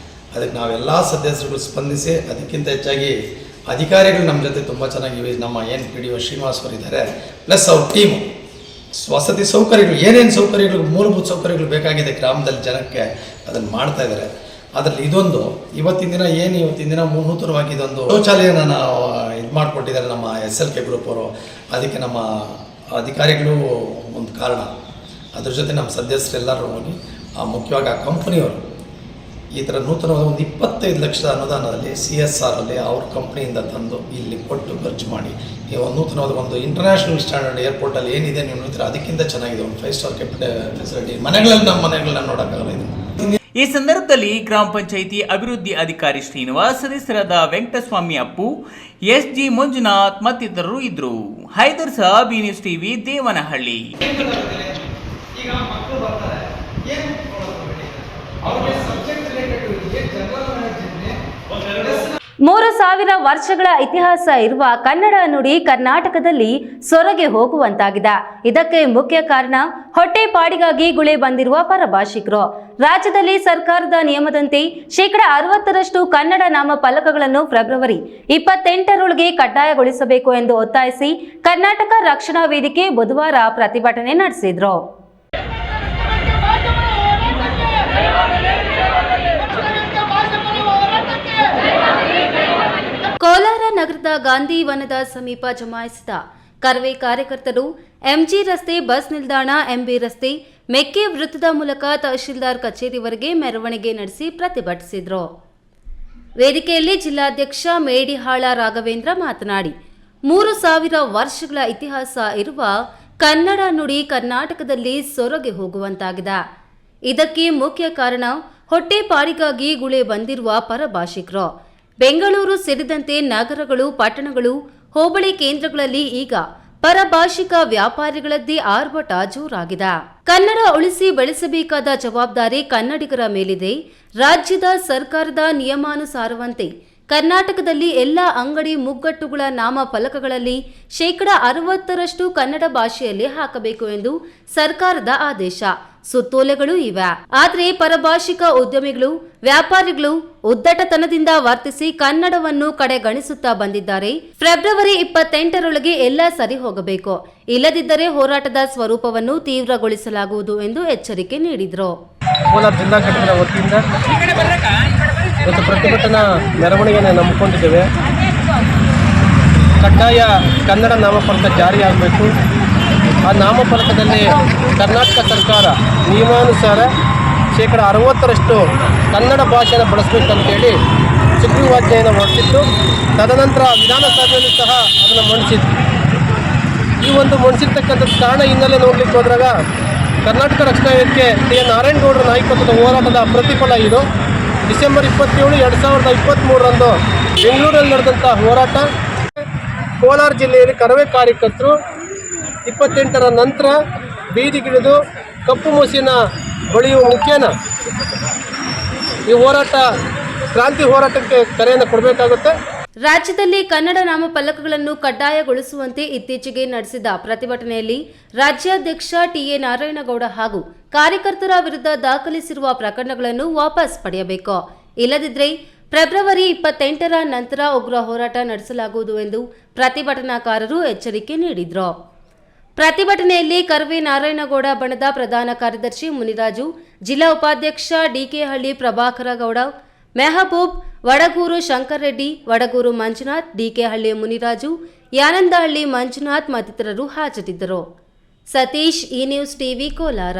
ಅದಕ್ಕೆ ನಾವೆಲ್ಲ ಸದಸ್ಯರುಗಳು ಸ್ಪಂದಿಸಿ, ಅದಕ್ಕಿಂತ ಹೆಚ್ಚಾಗಿ ಅಧಿಕಾರಿಗಳು ನಮ್ಮ ಜೊತೆ ತುಂಬ ಚೆನ್ನಾಗಿವೆ. ನಮ್ಮ PDO ಶ್ರೀನಿವಾಸ್ ಅವರು ಇದ್ದಾರೆ, ಪ್ಲಸ್ ಅವ್ರ ಟೀಮು ವಸತಿ ಸೌಕರ್ಯಗಳು, ಏನೇನು ಸೌಕರ್ಯಗಳು, ಮೂಲಭೂತ ಸೌಕರ್ಯಗಳು ಬೇಕಾಗಿದೆ ಗ್ರಾಮದಲ್ಲಿ ಜನಕ್ಕೆ, ಅದನ್ನು ಮಾಡ್ತಾ ಇದ್ದಾರೆ. ಅದರಲ್ಲಿ ಇದೊಂದು ಇವತ್ತಿನ ದಿನ ನೂತನವಾಗಿ ಇದೊಂದು ಶೌಚಾಲಯನ ನಾವು ಇದು ಮಾಡಿಕೊಟ್ಟಿದ್ದಾರೆ ನಮ್ಮ SLK ಗ್ರೂಪ್ ಅವರು. ಅದಕ್ಕೆ ನಮ್ಮ ಅಧಿಕಾರಿಗಳು ಒಂದು ಕಾರಣ, ಅದ್ರ ಜೊತೆ ನಮ್ಮ ಸದಸ್ಯರೆಲ್ಲರೂ ಹೋಗಿ ಮುಖ್ಯವಾಗಿ ಆ ಕಂಪ್ನಿಯವರು ಈ ಥರ ನೂತನವಾದ ಒಂದು 25 ಲಕ್ಷದ ಅನುದಾನದಲ್ಲಿ CSR ಅಲ್ಲಿ ಅವ್ರ ಕಂಪ್ನಿಯಿಂದ ತಂದು ಇಲ್ಲಿ ಕೊಟ್ಟು ಖರ್ಚು ಮಾಡಿ ಈ ಒಂದು ನೂತನವಾದ ಒಂದು ಇಂಟರ್ನ್ಯಾಷನಲ್ ಸ್ಟ್ಯಾಂಡರ್ಡ್ ಏರ್ಪೋರ್ಟಲ್ಲಿ ಏನಿದೆ ನೀವು ನೋಡ್ತೀರ ಅದಕ್ಕಿಂತ ಚೆನ್ನಾಗಿದೆ. ಒಂದು 5 ಸ್ಟಾರ್ ಫೆಸಿಲಿಟಿ ಮನೆಗಳಲ್ಲಿ ನಮ್ಮ ಮನೆಗಳನ್ನ ನೋಡೋಕ್ಕಾಗಲ್ಲ ಇದು. ಈ ಸಂದರ್ಭದಲ್ಲಿ ಗ್ರಾಮ ಪಂಚಾಯಿತಿ ಅಭಿವೃದ್ಧಿ ಅಧಿಕಾರಿ ಶ್ರೀನಿವಾಸ್, ಸದಸ್ಯರಾದ ವೆಂಕಟಸ್ವಾಮಿ ಅಪ್ಪು, SG ಮಂಜುನಾಥ್ ಮತ್ತಿತರರು ಇದ್ರು. ಹೈದರ್ ಸಾಬ್, ಈ ನ್ಯೂಸ್ ಟಿವಿ, ದೇವನಹಳ್ಳಿ. 3000 ವರ್ಷಗಳ ಇತಿಹಾಸ ಇರುವ ಕನ್ನಡ ನುಡಿ ಕರ್ನಾಟಕದಲ್ಲಿ ಸೊರಗಿ ಹೋಗುವಂತಾಗಿದೆ. ಇದಕ್ಕೆ ಮುಖ್ಯ ಕಾರಣ ಹೊಟ್ಟೆಪಾಡಿಗಾಗಿ ಗುಳೆ ಬಂದಿರುವ ಪರಭಾಷಿಕರು. ರಾಜ್ಯದಲ್ಲಿ ಸರ್ಕಾರದ ನಿಯಮದಂತೆ 60% ಕನ್ನಡ ನಾಮ ಫಲಕಗಳನ್ನು ಫೆಬ್ರವರಿ 28ರೊಳಗೆ ಕಡ್ಡಾಯಗೊಳಿಸಬೇಕು ಎಂದು ಒತ್ತಾಯಿಸಿ ಕರ್ನಾಟಕ ರಕ್ಷಣಾ ವೇದಿಕೆ ಬುಧವಾರ ಪ್ರತಿಭಟನೆ ನಡೆಸಿದ್ರು. ಕೋಲಾರ ನಗರದ ಗಾಂಧಿ ವನದ ಸಮೀಪ ಜಮಾಯಿಸಿದ ಕರವೇ ಕಾರ್ಯಕರ್ತರು MG ರಸ್ತೆ, ಬಸ್ ನಿಲ್ದಾಣ, MB ರಸ್ತೆ, ಮೆಕ್ಕೆ ವೃತ್ತದ ಮೂಲಕ ತಹಶೀಲ್ದಾರ್ ಕಚೇರಿವರೆಗೆ ಮೆರವಣಿಗೆ ನಡೆಸಿ ಪ್ರತಿಭಟಿಸಿದರು. ವೇದಿಕೆಯಲ್ಲಿ ಜಿಲ್ಲಾಧ್ಯಕ್ಷ ಮೇಡಿಹಾಳ ರಾಘವೇಂದ್ರ ಮಾತನಾಡಿ, 3000 ವರ್ಷಗಳ ಇತಿಹಾಸ ಇರುವ ಕನ್ನಡ ನುಡಿ ಕರ್ನಾಟಕದಲ್ಲಿ ಸೊರಗಿ ಹೋಗುವಂತಾಗಿದೆ. ಇದಕ್ಕೆ ಮುಖ್ಯ ಕಾರಣ ಹೊಟ್ಟೆಪಾಡಿಗಾಗಿ ಗುಳೆ ಬಂದಿರುವ ಪರಭಾಷಿಕರು. ಬೆಂಗಳೂರು ಸೇರಿದಂತೆ ನಗರಗಳು, ಪಟ್ಟಣಗಳು, ಹೋಬಳಿ ಕೇಂದ್ರಗಳಲ್ಲಿ ಈಗ ಪರಭಾಷಿಕ ವ್ಯಾಪಾರಿಗಳದ್ದೇ ಆರ್ಭಟ ಜೋರಾಗಿದೆ. ಕನ್ನಡ ಉಳಿಸಿ ಬೆಳೆಸಬೇಕಾದ ಜವಾಬ್ದಾರಿ ಕನ್ನಡಿಗರ ಮೇಲಿದೆ. ರಾಜ್ಯದ ಸರ್ಕಾರದ ನಿಯಮಾನುಸಾರವಂತೆ ಕರ್ನಾಟಕದಲ್ಲಿ ಎಲ್ಲ ಅಂಗಡಿ ಮುಗ್ಗಟ್ಟುಗಳ ನಾಮ ಫಲಕಗಳಲ್ಲಿ 60% ಕನ್ನಡ ಭಾಷೆಯಲ್ಲಿ ಹಾಕಬೇಕು ಎಂದು ಸರ್ಕಾರದ ಆದೇಶ. ಸುತ್ತೋಲೆಗಳು ಇವೆ. ಆದ್ರೆ ಪರಭಾಷಿಕ ಉದ್ಯಮಿಗಳು, ವ್ಯಾಪಾರಿಗಳು ಉದ್ದಟತನದಿಂದ ವರ್ತಿಸಿ ಕನ್ನಡವನ್ನು ಕಡೆಗಣಿಸುತ್ತಾ ಬಂದಿದ್ದಾರೆ. ಫೆಬ್ರವರಿ 28ರೊಳಗೆ ಎಲ್ಲ ಸರಿ ಹೋಗಬೇಕು, ಇಲ್ಲದಿದ್ದರೆ ಹೋರಾಟದ ಸ್ವರೂಪವನ್ನು ತೀವ್ರಗೊಳಿಸಲಾಗುವುದು ಎಂದು ಎಚ್ಚರಿಕೆ ನೀಡಿದರು. ಕೋಲಾರ ಜಿಲ್ಲಾ ಘಟಕದ ವತಿಯಿಂದ ಇವತ್ತು ಪ್ರತಿಭಟನಾ ಮೆರವಣಿಗೆಯನ್ನು ನಂಬಿಕೊಂಡಿದ್ದೇವೆ. ಕಡ್ಡಾಯ ಕನ್ನಡ ನಾಮಫಲಕ ಜಾರಿಯಾಗಬೇಕು. ಆ ನಾಮಫಲಕದಲ್ಲಿ ಕರ್ನಾಟಕ ಸರ್ಕಾರ ನಿಯಮಾನುಸಾರ 60% ಕನ್ನಡ ಭಾಷೆಯನ್ನು ಬಳಸಬೇಕಂತೇಳಿ ಸುಗ್ರೀವಾಜ್ಞೆಯನ್ನು ಹೊರಡಿಸಿತ್ತು. ತದನಂತರ ವಿಧಾನಸಭೆಯಲ್ಲೂ ಸಹ ಅದನ್ನು ಮಂಡಿಸಿತ್ತು. ಈ ಒಂದು ಮಂಡಿಸಿರ್ತಕ್ಕಂಥ ಕಾರಣ ಹಿನ್ನೆಲೆ ನೋಡಲಿಕ್ಕೆ ಹೋದಾಗ ಕರ್ನಾಟಕ ರಕ್ಷಣಾ ವೇದಿಕೆ ಟಿ. ನಾರಾಯಣಗೌಡರ ನಾಯಕತ್ವದ ಹೋರಾಟದ ಪ್ರತಿಫಲ ಇದು. ಡಿಸೆಂಬರ್ 27, 2023ರಂದು ಬೆಂಗಳೂರಲ್ಲಿ ನಡೆದಂಥ ಹೋರಾಟ. ಕೋಲಾರ ಜಿಲ್ಲೆಯಲ್ಲಿ ಕರವೇ ಕಾರ್ಯಕರ್ತರು 28ರ ನಂತರ ಬೀದಿಗಿಳಿದು ಕಪ್ಪು ಮಸೀನ ಬಳಿಯುವ ಮುಖೇನ ಈ ಹೋರಾಟ ಕ್ರಾಂತಿ ಹೋರಾಟಕ್ಕೆ ಕರೆಯನ್ನು ಕೊಡಬೇಕಾಗುತ್ತೆ. ರಾಜ್ಯದಲ್ಲಿ ಕನ್ನಡ ನಾಮಫಲಕಗಳನ್ನು ಕಡ್ಡಾಯಗೊಳಿಸುವಂತೆ ಇತ್ತೀಚೆಗೆ ನಡೆಸಿದ ಪ್ರತಿಭಟನೆಯಲ್ಲಿ ರಾಜ್ಯಾಧ್ಯಕ್ಷ ಟಿ.ಎ. ನಾರಾಯಣಗೌಡ ಹಾಗೂ ಕಾರ್ಯಕರ್ತರ ವಿರುದ್ಧ ದಾಖಲಿಸಿರುವ ಪ್ರಕರಣಗಳನ್ನು ವಾಪಸ್ ಪಡೆಯಬೇಕು, ಇಲ್ಲದಿದ್ದರೆ ಫೆಬ್ರವರಿ 28ರ ನಂತರ ಉಗ್ರ ಹೋರಾಟ ನಡೆಸಲಾಗುವುದು ಎಂದು ಪ್ರತಿಭಟನಾಕಾರರು ಎಚ್ಚರಿಕೆ ನೀಡಿದರು. ಪ್ರತಿಭಟನೆಯಲ್ಲಿ ಕರ್ವೆ ನಾರಾಯಣಗೌಡ ಬಣದ ಪ್ರಧಾನ ಕಾರ್ಯದರ್ಶಿ ಮುನಿರಾಜು, ಜಿಲ್ಲಾ ಉಪಾಧ್ಯಕ್ಷ ಡಿಕೆಹಳ್ಳಿ ಪ್ರಭಾಕರ ಗೌಡ, ಮೆಹಬೂಬ್, ವಡಗೂರು ಶಂಕರ್ ರೆಡ್ಡಿ, ವಡಗೂರು ಮಂಜುನಾಥ್, ಡಿಕೆಹಳ್ಳಿ ಮುನಿರಾಜು, ಯಾನಂದಹಳ್ಳಿ ಮಂಜುನಾಥ್ ಮತ್ತಿತರರು ಹಾಜರಿದ್ದರು. ಸತೀಶ್, ಈ ನ್ಯೂಸ್ ಟಿವಿ, ಕೋಲಾರ.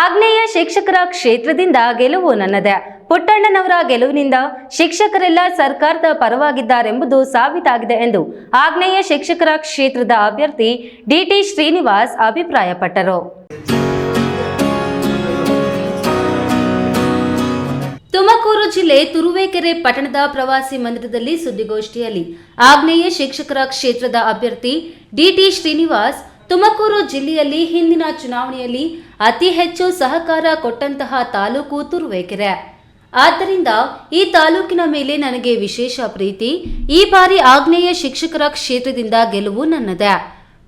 ಆಗ್ನೇಯ ಶಿಕ್ಷಕರ ಕ್ಷೇತ್ರದಿಂದ ಗೆಲುವು ನನ್ನದೇ. ಪುಟ್ಟಣ್ಣನವರ ಗೆಲುವಿನಿಂದ ಶಿಕ್ಷಕರೆಲ್ಲ ಸರ್ಕಾರದ ಪರವಾಗಿದ್ದಾರೆಂಬುದು ಸಾಬೀತಾಗಿದೆ ಎಂದು ಆಗ್ನೇಯ ಶಿಕ್ಷಕರ ಕ್ಷೇತ್ರದ ಅಭ್ಯರ್ಥಿ ಡಿಟಿ ಶ್ರೀನಿವಾಸ್ ಅಭಿಪ್ರಾಯಪಟ್ಟರು. ತುಮಕೂರು ಜಿಲ್ಲೆ ತುರುವೇಕೆರೆ ಪಟ್ಟಣದ ಪ್ರವಾಸಿ ಮಂದಿರದಲ್ಲಿ ಸುದ್ದಿಗೋಷ್ಠಿಯಲ್ಲಿ ಆಗ್ನೇಯ ಶಿಕ್ಷಕರ ಕ್ಷೇತ್ರದ ಅಭ್ಯರ್ಥಿ ಡಿಟಿ ಶ್ರೀನಿವಾಸ್ ತುಮಕೂರು ಜಿಲ್ಲೆಯಲ್ಲಿ ಹಿಂದಿನ ಚುನಾವಣೆಯಲ್ಲಿ ಅತಿ ಹೆಚ್ಚು ಸಹಕಾರ ಕೊಟ್ಟಂತಹ ತಾಲೂಕು ತುರುವೇಕೆರೆ. ಆದ್ದರಿಂದ ಈ ತಾಲೂಕಿನ ಮೇಲೆ ನನಗೆ ವಿಶೇಷ ಪ್ರೀತಿ. ಈ ಬಾರಿ ಆಗ್ನೇಯ ಶಿಕ್ಷಕರ ಕ್ಷೇತ್ರದಿಂದ ಗೆಲುವು ನನ್ನದೇ.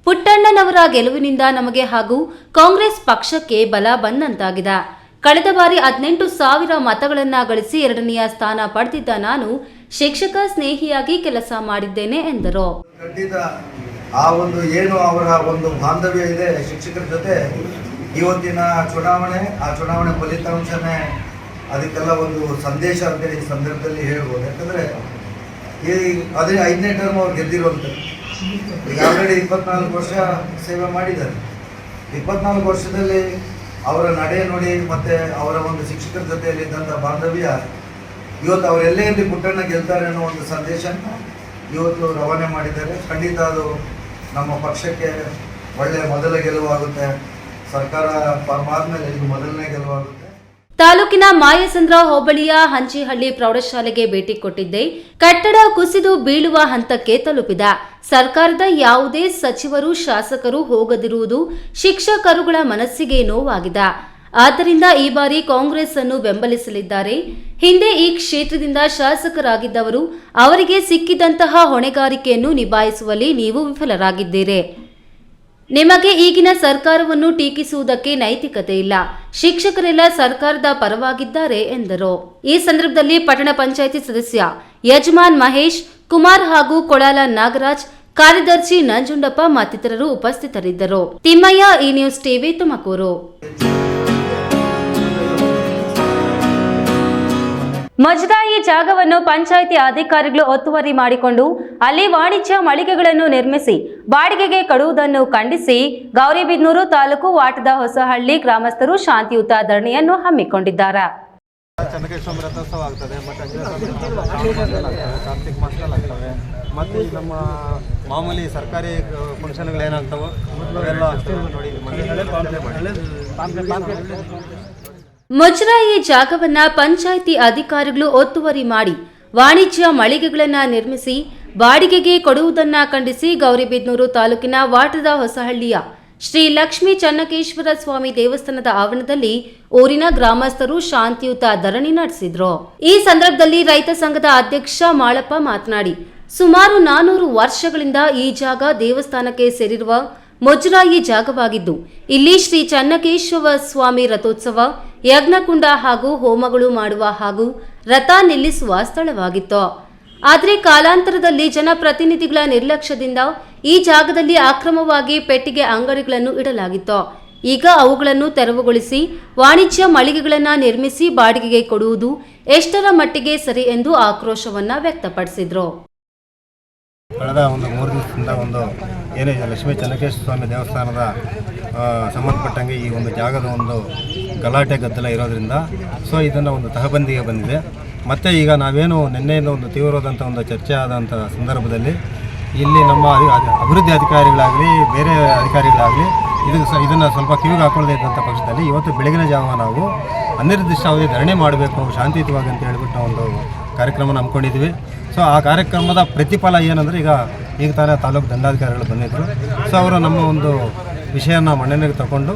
ಪುಟ್ಟಣ್ಣನವರ ಗೆಲುವಿನಿಂದ ನಮಗೆ ಹಾಗೂ ಕಾಂಗ್ರೆಸ್ ಪಕ್ಷಕ್ಕೆ ಬಲ ಬಂದಂತಾಗಿದೆ. ಕಳೆದ ಬಾರಿ 18,000 ಮತಗಳನ್ನ ಗಳಿಸಿ 2ನೇ ಸ್ಥಾನ ಪಡೆದಿದ್ದ ನಾನು ಶಿಕ್ಷಕ ಸ್ನೇಹಿಯಾಗಿ ಕೆಲಸ ಮಾಡಿದ್ದೇನೆ ಎಂದರು. ಆ ಒಂದು ಏನು ಅವರ ಒಂದು ಬಾಂಧವ್ಯ ಇದೆ ಶಿಕ್ಷಕರ ಜೊತೆ, ಇವತ್ತಿನ ಚುನಾವಣೆ, ಆ ಚುನಾವಣೆ ಫಲಿತಾಂಶನೇ ಅದಕ್ಕೆಲ್ಲ ಒಂದು ಸಂದೇಶ ಅಂತೇಳಿ ಈ ಸಂದರ್ಭದಲ್ಲಿ ಹೇಳ್ಬೋದು. ಯಾಕಂದರೆ ಈ ಅದೇ 5ನೇ ಟರ್ಮ್ ಅವ್ರು ಗೆದ್ದಿರುವಂಥದ್ದು. ಈಗ ಆಲ್ರೆಡಿ 24 ವರ್ಷ ಸೇವೆ ಮಾಡಿದ್ದಾರೆ. 24 ವರ್ಷದಲ್ಲಿ ಅವರ ನಡೆ ನುಡಿ ಮತ್ತು ಅವರ ಒಂದು ಶಿಕ್ಷಕರ ಜೊತೆಯಲ್ಲಿದ್ದಂಥ ಬಾಂಧವ್ಯ ಇವತ್ತು ಅವರೆಲ್ಲೇ ಇರಲಿ ಪುಟ್ಟಣ್ಣ ಗೆಲ್ತಾರೆ ಅನ್ನೋ ಒಂದು ಸಂದೇಶನ ಇವತ್ತು ರವಾನೆ ಮಾಡಿದ್ದಾರೆ. ಖಂಡಿತ ಅದು ನಮ್ಮ ಪಕ್ಷಕ್ಕೆ ಒಳ್ಳೆಯ ಮೊದಲ ಗೆಲುವಾಗುತ್ತೆ. ಸರ್ಕಾರ ಫಾರ್ಮ್ ಆದಮೇಲೆ ಇದು ಮೊದಲನೇ ಗೆಲುವಾಗುತ್ತೆ. ತಾಲೂಕಿನ ಮಾಯಸಂದ್ರ ಹೋಬಳಿಯ ಹಂಚಿಹಳ್ಳಿ ಪ್ರೌಢಶಾಲೆಗೆ ಭೇಟಿ ಕೊಟ್ಟಿದ್ದೆ. ಕಟ್ಟಡ ಕುಸಿದು ಬೀಳುವ ಹಂತಕ್ಕೆ ತಲುಪಿದ. ಸರ್ಕಾರದ ಯಾವುದೇ ಸಚಿವರು, ಶಾಸಕರು ಹೋಗದಿರುವುದು ಶಿಕ್ಷಕರುಗಳ ಮನಸ್ಸಿಗೆ ನೋವಾಗಿದೆ. ಆದ್ದರಿಂದ ಈ ಬಾರಿ ಕಾಂಗ್ರೆಸ್ ಅನ್ನು ಬೆಂಬಲಿಸಲಿದ್ದಾರೆ. ಹಿಂದೆ ಈ ಕ್ಷೇತ್ರದಿಂದ ಶಾಸಕರಾಗಿದ್ದವರು, ಅವರಿಗೆ ಸಿಕ್ಕಿದಂತಹ ಹೊಣೆಗಾರಿಕೆಯನ್ನು ನಿಭಾಯಿಸುವಲ್ಲಿ ನೀವು ವಿಫಲರಾಗಿದ್ದೀರಿ. ನಿಮಗೆ ಈಗಿನ ಸರ್ಕಾರವನ್ನು ಟೀಕಿಸುವುದಕ್ಕೆ ನೈತಿಕತೆ ಇಲ್ಲ. ಶಿಕ್ಷಕರೆಲ್ಲ ಸರ್ಕಾರದ ಪರವಾಗಿದ್ದಾರೆ ಎಂದರು. ಈ ಸಂದರ್ಭದಲ್ಲಿ ಪಟ್ಟಣ ಪಂಚಾಯಿತಿ ಸದಸ್ಯ ಯಜಮಾನ್ ಮಹೇಶ್ ಕುಮಾರ್ ಹಾಗೂ ಕೊಳಾಲ ನಾಗರಾಜ್, ಕಾರ್ಯದರ್ಶಿ ನಂಜುಂಡಪ್ಪ ಮತ್ತಿತರರು ಉಪಸ್ಥಿತರಿದ್ದರು. ತಿಮ್ಮಯ್ಯ, ಈ ನ್ಯೂಸ್ ಟಿವಿ, ತುಮಕೂರು. ಮಜದಾಯಿ ಜಾಗವನ್ನು ಪಂಚಾಯಿತಿ ಅಧಿಕಾರಿಗಳು ಒತ್ತುವರಿ ಮಾಡಿಕೊಂಡು ಅಲ್ಲಿ ವಾಣಿಜ್ಯ ಮಳಿಗೆಗಳನ್ನು ನಿರ್ಮಿಸಿ ಬಾಡಿಗೆಗೆ ಕೊಡುವುದನ್ನು ಖಂಡಿಸಿ ಗೌರಿಬಿದನೂರು ತಾಲೂಕು ವಾಟದ ಹೊಸಹಳ್ಳಿ ಗ್ರಾಮಸ್ಥರು ಶಾಂತಿಯುತ ಧರಣಿಯನ್ನು ಹಮ್ಮಿಕೊಂಡಿದ್ದಾರೆ. ಚನ್ನಕೇಶ್ವರ ರಥೋತ್ಸವ ಆಗ್ತದೆ, ಮತ್ತು ಕಾರ್ತಿಕ ಮಾಸದಲ್ಲಿ ಆಗ್ತವೆ, ಮತ್ತು ಈ ನಮ್ಮ ಮಾಮೂಲಿ ಸರ್ಕಾರಿ ಫಂಕ್ಷನ್ಗಳು ಏನಾಗ್ತವೆ ಅವೆಲ್ಲ ನೋಡಿ. ಮುಜರಾಯಿ ಜಾಗವನ್ನ ಪಂಚಾಯಿತಿ ಅಧಿಕಾರಿಗಳು ಒತ್ತುವರಿ ಮಾಡಿ ವಾಣಿಜ್ಯ ಮಳಿಗೆಗಳನ್ನು ನಿರ್ಮಿಸಿ ಬಾಡಿಗೆಗೆ ಕೊಡುವುದನ್ನ ಖಂಡಿಸಿ ಗೌರಿಬಿದನೂರು ತಾಲೂಕಿನ ವಾಟದ ಹೊಸಹಳ್ಳಿಯ ಶ್ರೀ ಲಕ್ಷ್ಮೀ ಚನ್ನಕೇಶ್ವರ ಸ್ವಾಮಿ ದೇವಸ್ಥಾನದ ಆವರಣದಲ್ಲಿ ಊರಿನ ಗ್ರಾಮಸ್ಥರು ಶಾಂತಿಯುತ ಧರಣಿ ನಡೆಸಿದ್ರು. ಈ ಸಂದರ್ಭದಲ್ಲಿ ರೈತ ಸಂಘದ ಅಧ್ಯಕ್ಷ ಮಾಳಪ್ಪ ಮಾತನಾಡಿ, ಸುಮಾರು 400 ವರ್ಷಗಳಿಂದ ಈ ಜಾಗ ದೇವಸ್ಥಾನಕ್ಕೆ ಸೇರಿರುವ ಮುಜರಾಯಿ ಜಾಗವಾಗಿದ್ದು, ಇಲ್ಲಿ ಶ್ರೀ ಚನ್ನಕೇಶವ ಸ್ವಾಮಿ ರಥೋತ್ಸವ, ಯಜ್ಞಕುಂಡ ಹಾಗೂ ಹೋಮಗಳು ಮಾಡುವ ಹಾಗೂ ರಥ ನಿಲ್ಲಿಸುವ ಸ್ಥಳವಾಗಿತ್ತು. ಆದರೆ ಕಾಲಾಂತರದಲ್ಲಿ ಜನಪ್ರತಿನಿಧಿಗಳ ನಿರ್ಲಕ್ಷ್ಯದಿಂದ ಈ ಜಾಗದಲ್ಲಿ ಅಕ್ರಮವಾಗಿ ಪೆಟ್ಟಿಗೆ ಅಂಗಡಿಗಳನ್ನು ಇಡಲಾಗಿತ್ತು. ಈಗ ಅವುಗಳನ್ನು ತೆರವುಗೊಳಿಸಿ ವಾಣಿಜ್ಯ ಮಳಿಗೆಗಳನ್ನು ನಿರ್ಮಿಸಿ ಬಾಡಿಗೆಗೆ ಕೊಡುವುದು ಎಷ್ಟರ ಮಟ್ಟಿಗೆ ಸರಿ ಎಂದು ಆಕ್ರೋಶವನ್ನ ವ್ಯಕ್ತಪಡಿಸಿದ್ರು. ಕಳೆದ 3 ದಿವಸದಿಂದ ಏನೇ ಲಕ್ಷ್ಮೀ ಚನ್ನಕೇಶ್ವರ ಸ್ವಾಮಿ ದೇವಸ್ಥಾನದ ಸಂಬಂಧಪಟ್ಟಂಗೆ ಈ ಜಾಗದ ಗಲಾಟೆ ಗದ್ದಲ ಇರೋದ್ರಿಂದ ಇದನ್ನು ತಹಬಂದಿಗೆ ಬಂದಿದೆ. ಮತ್ತು ಈಗ ನಾವೇನು ನಿನ್ನೆಯಿಂದ ತೀವ್ರವಾದಂಥ ಚರ್ಚೆ ಆದಂಥ ಸಂದರ್ಭದಲ್ಲಿ ಇಲ್ಲಿ ನಮ್ಮ ಅಭಿವೃದ್ಧಿ ಅಧಿಕಾರಿಗಳಾಗಲಿ ಬೇರೆ ಅಧಿಕಾರಿಗಳಾಗಲಿ ಇದನ್ನು ಸ್ವಲ್ಪ ಕಿವಿಗೆ ಹಾಕೊಳ್ಳದೇ ಇದ್ದಂಥ ಪಕ್ಷದಲ್ಲಿ ಇವತ್ತು ಬೆಳಗಿನ ಜಾವ ನಾವು ಅನಿರ್ದಿಷ್ಟಾವಧಿ ಧರಣಿ ಮಾಡಬೇಕು ಶಾಂತಿಯುತವಾಗಿ ಅಂತ ಹೇಳ್ಬಿಟ್ಟು ನಾವು ಕಾರ್ಯಕ್ರಮ ಹಮ್ಮಿಕೊಂಡಿದ್ವಿ. ಆ ಕಾರ್ಯಕ್ರಮದ ಪ್ರತಿಫಲ ಏನಂದರೆ ಈಗ ತಾನೇ ತಾಲೂಕು ದಂಡಾಧಿಕಾರಿಗಳು ಬಂದಿದ್ದರು. ಅವರು ನಮ್ಮ ವಿಷಯನ ಮಣ್ಣೆನೆಗೆ ತಗೊಂಡು